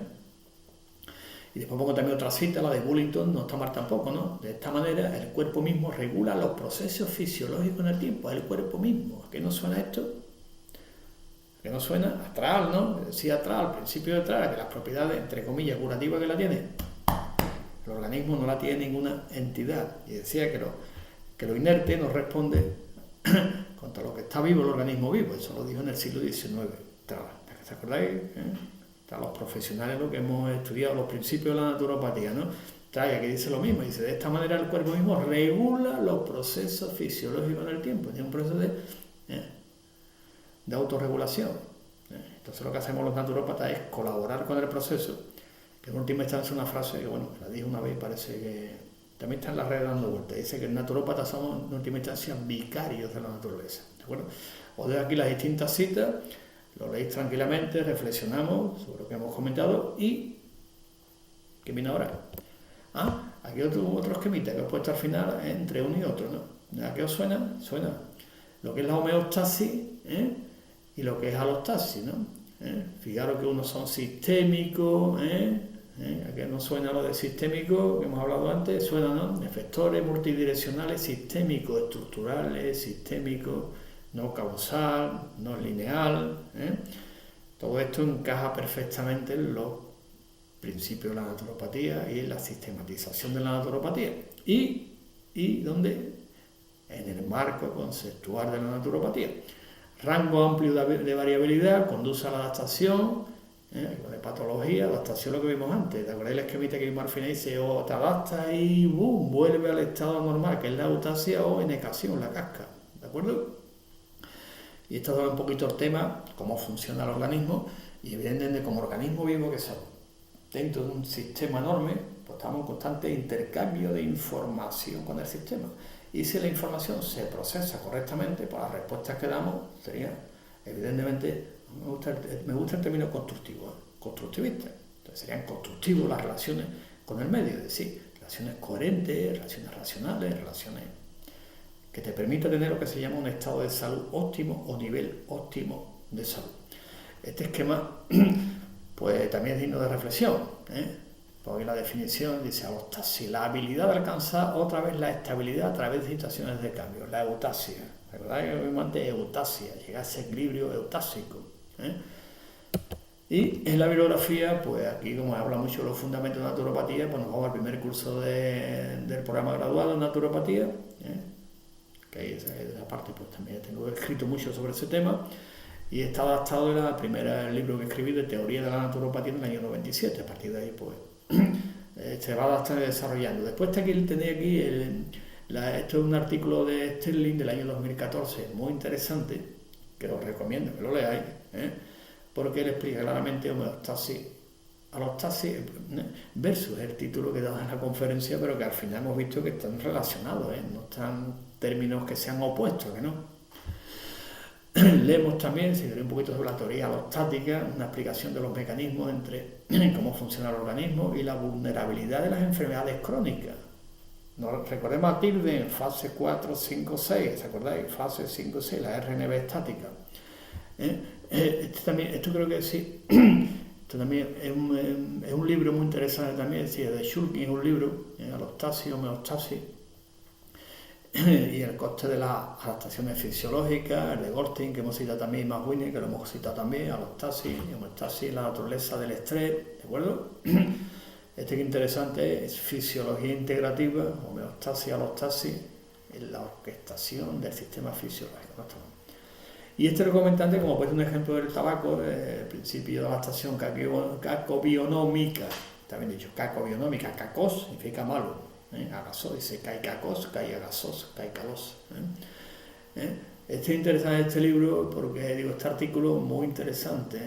Y después pongo también otra cita, la de Bullington, no está mal tampoco, ¿no? De esta manera, el cuerpo mismo regula los procesos fisiológicos en el tiempo, el cuerpo mismo. ¿A qué no suena esto? ¿A qué no suena? Astral, ¿no? Decía astral, al principio de astral, que las propiedades, entre comillas, curativas que la tiene, el organismo no la tiene ninguna entidad. Y decía que lo inerte no responde contra lo que está vivo, el organismo vivo. Eso lo dijo en el siglo XIX. ¿Te acordáis? Los profesionales, lo que hemos estudiado, los principios de la naturopatía, ¿no? Trae, aquí dice lo mismo, dice: de esta manera el cuerpo mismo regula los procesos fisiológicos en el tiempo, tiene un proceso de autorregulación. Entonces lo que hacemos los naturópatas es colaborar con el proceso, que en última instancia es una frase que, bueno, la dije una vez y parece que también está en las redes dando vueltas. Dice que el naturópata somos en última instancia vicarios de la naturaleza, ¿de acuerdo? Os dejo aquí las distintas citas. Lo leéis tranquilamente, reflexionamos sobre lo que hemos comentado. Y ¿qué viene ahora? Aquí otro esquemita que he puesto al final entre uno y otro, ¿no? ¿A qué os suena? Suena lo que es la homeostasis y lo que es alostasis, ¿no? Fijaros que unos son sistémicos, ¿a qué nos suena lo de sistémico que hemos hablado antes? Suena, ¿no? Efectores multidireccionales sistémicos, estructurales, sistémicos, no causal, no lineal. Todo esto encaja perfectamente en los principios de la naturopatía y en la sistematización de la naturopatía. ¿Y dónde? En el marco conceptual de la naturopatía. Rango amplio de variabilidad conduce a la adaptación, de patología, adaptación, lo que vimos antes. ¿Te acordáis el esquemita que vimos al final? Dice: o te adaptas y ¡boom!, vuelve al estado normal, que es la eutasia, o enecación, la casca. ¿De acuerdo? Y esto da un poquito el tema, cómo funciona el organismo, y evidentemente como organismo vivo que somos, dentro de un sistema enorme, pues estamos en constante intercambio de información con el sistema. Y si la información se procesa correctamente, pues las respuestas que damos serían, evidentemente, me gusta el término constructivo, constructivista. Entonces serían constructivos las relaciones con el medio, es decir, relaciones coherentes, relaciones racionales, relaciones que te permita tener lo que se llama un estado de salud óptimo o nivel óptimo de salud. Este esquema, pues también es digno de reflexión, porque la definición dice: alostasis, la habilidad de alcanzar otra vez la estabilidad a través de situaciones de cambio, la eutasia. ¿Verdad que vimos antes? Eutasia, llegar a ese equilibrio eutásico. Y en la bibliografía, pues aquí, como habla mucho de los fundamentos de naturopatía, pues nos vamos al primer curso del programa graduado en naturopatía, que ahí esa parte pues también tengo escrito mucho sobre ese tema, y está adaptado de la primera libro que escribí de teoría de la naturopatía en el año 97. A partir de ahí pues se va adaptando y desarrollando. Después tenía aquí esto es un artículo de Sterling del año 2014 muy interesante, que os recomiendo que lo leáis, porque él explica claramente homeostasis, alostasis versus el título que da en la conferencia, pero que al final hemos visto que están relacionados, no están términos que sean opuestos, que no. Leemos también, si un poquito sobre la teoría alostática, una explicación de los mecanismos entre cómo funciona el organismo y la vulnerabilidad de las enfermedades crónicas. Recordemos a Tilden en fase 4, 5, 6, ¿se acordáis? Fase 5, 6, la RNB estática. Esto creo que sí. Esto también es un libro muy interesante también, de Shulkin, es un libro, alostasis, homeostasis, y el coste de las adaptaciones fisiológicas, el de Goldstein, que hemos citado también, y McWhinney, que lo hemos citado también, alostasis y homeostasis, la naturaleza del estrés, ¿de acuerdo? Este que interesante es fisiología integrativa, homeostasis, alostasis, en la orquestación del sistema fisiológico, ¿no? Y este recomendante, como puede ser un ejemplo del tabaco, el principio de adaptación cacobionómica, también dicho cacobionómica, cacos significa malo, agasos, dice caicacos, caigagasos, caicalos. Este es interesante este libro porque este artículo muy interesante,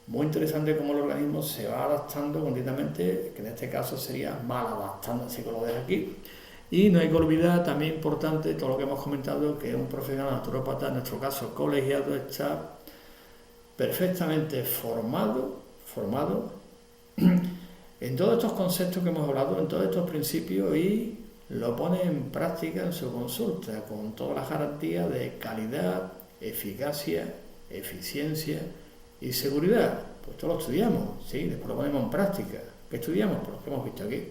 muy interesante cómo el organismo se va adaptando continuamente, que en este caso sería mal adaptando, así que lo dejo aquí. Y no hay que olvidar, también importante, todo lo que hemos comentado, que un profesional naturópata, en nuestro caso colegiado, está perfectamente formado en todos estos conceptos que hemos hablado, en todos estos principios, y lo pone en práctica en su consulta, con todas las garantías de calidad, eficacia, eficiencia y seguridad. Pues esto lo estudiamos, ¿sí? Después lo ponemos en práctica. ¿Qué estudiamos? Pues lo que hemos visto aquí.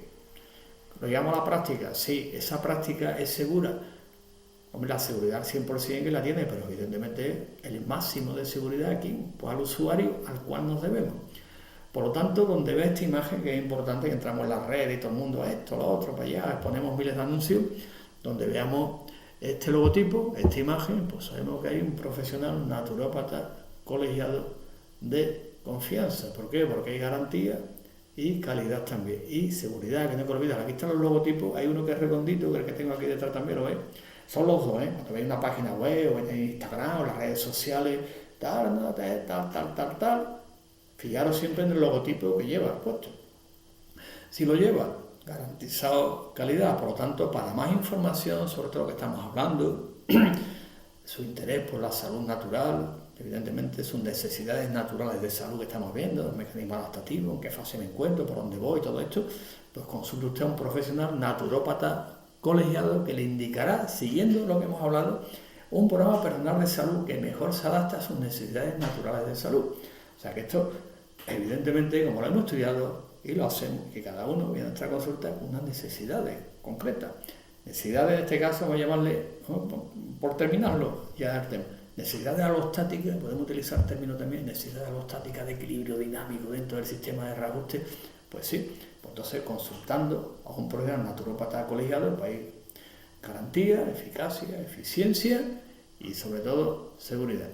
¿Lo llamamos a la práctica? Sí, esa práctica es segura. Hombre, la seguridad al 100% que la tiene, pero evidentemente el máximo de seguridad aquí, pues al usuario al cual nos debemos. Por lo tanto, donde ve esta imagen, que es importante, que entramos en las redes y todo el mundo esto, lo otro, para allá, ponemos miles de anuncios, donde veamos este logotipo, esta imagen, pues sabemos que hay un profesional naturópata colegiado de confianza. ¿Por qué? Porque hay garantía y calidad también, y seguridad, que no hay que olvidar. Aquí están los logotipos, hay uno que es redondito, que el que tengo aquí detrás también lo veis. Son los dos, cuando veis una página web, o en Instagram, o las redes sociales, tal. Fijaros siempre en el logotipo que lleva puesto. Si lo lleva, garantizado calidad. Por lo tanto, para más información sobre todo lo que estamos hablando, su interés por la salud natural, evidentemente sus necesidades naturales de salud que estamos viendo, el mecanismo adaptativo, en qué fase me encuentro, por dónde voy, todo esto, pues consulte usted a un profesional naturópata colegiado que le indicará, siguiendo lo que hemos hablado, un programa personal de salud que mejor se adapta a sus necesidades naturales de salud. O sea que esto, evidentemente, como lo hemos estudiado y lo hacemos, que cada uno viene a nuestra consulta con unas necesidades concretas. Necesidades, en este caso, vamos a llamarle, por terminarlo, ya el tema. Necesidades alostáticas, podemos utilizar el término también, necesidades alostáticas de equilibrio dinámico dentro del sistema de reajuste, pues sí, pues entonces consultando a un profesional naturópata colegiado, pues hay garantía, eficacia, eficiencia y sobre todo seguridad.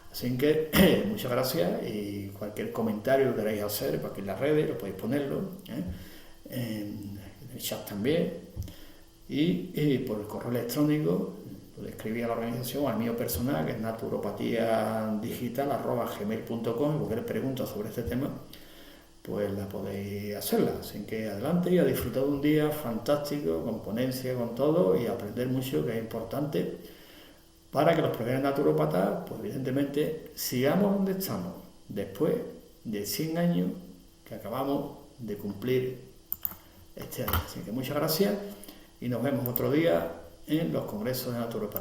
Así que muchas gracias, y cualquier comentario que queráis hacer, por aquí en las redes, lo podéis ponerlo, en el chat también, y por el correo electrónico, podéis escribir a la organización, al mío personal, que es naturopatiadigital@gmail.com, y cualquier pregunta sobre este tema, pues la podéis hacerla. Así que adelante y a disfrutar de un día fantástico, con ponencia, con todo, y aprender mucho, que es importante, para que los profesionales naturópatas, pues evidentemente, sigamos donde estamos, después de 100 años que acabamos de cumplir este año. Así que muchas gracias, y nos vemos otro día en los congresos de naturopatía.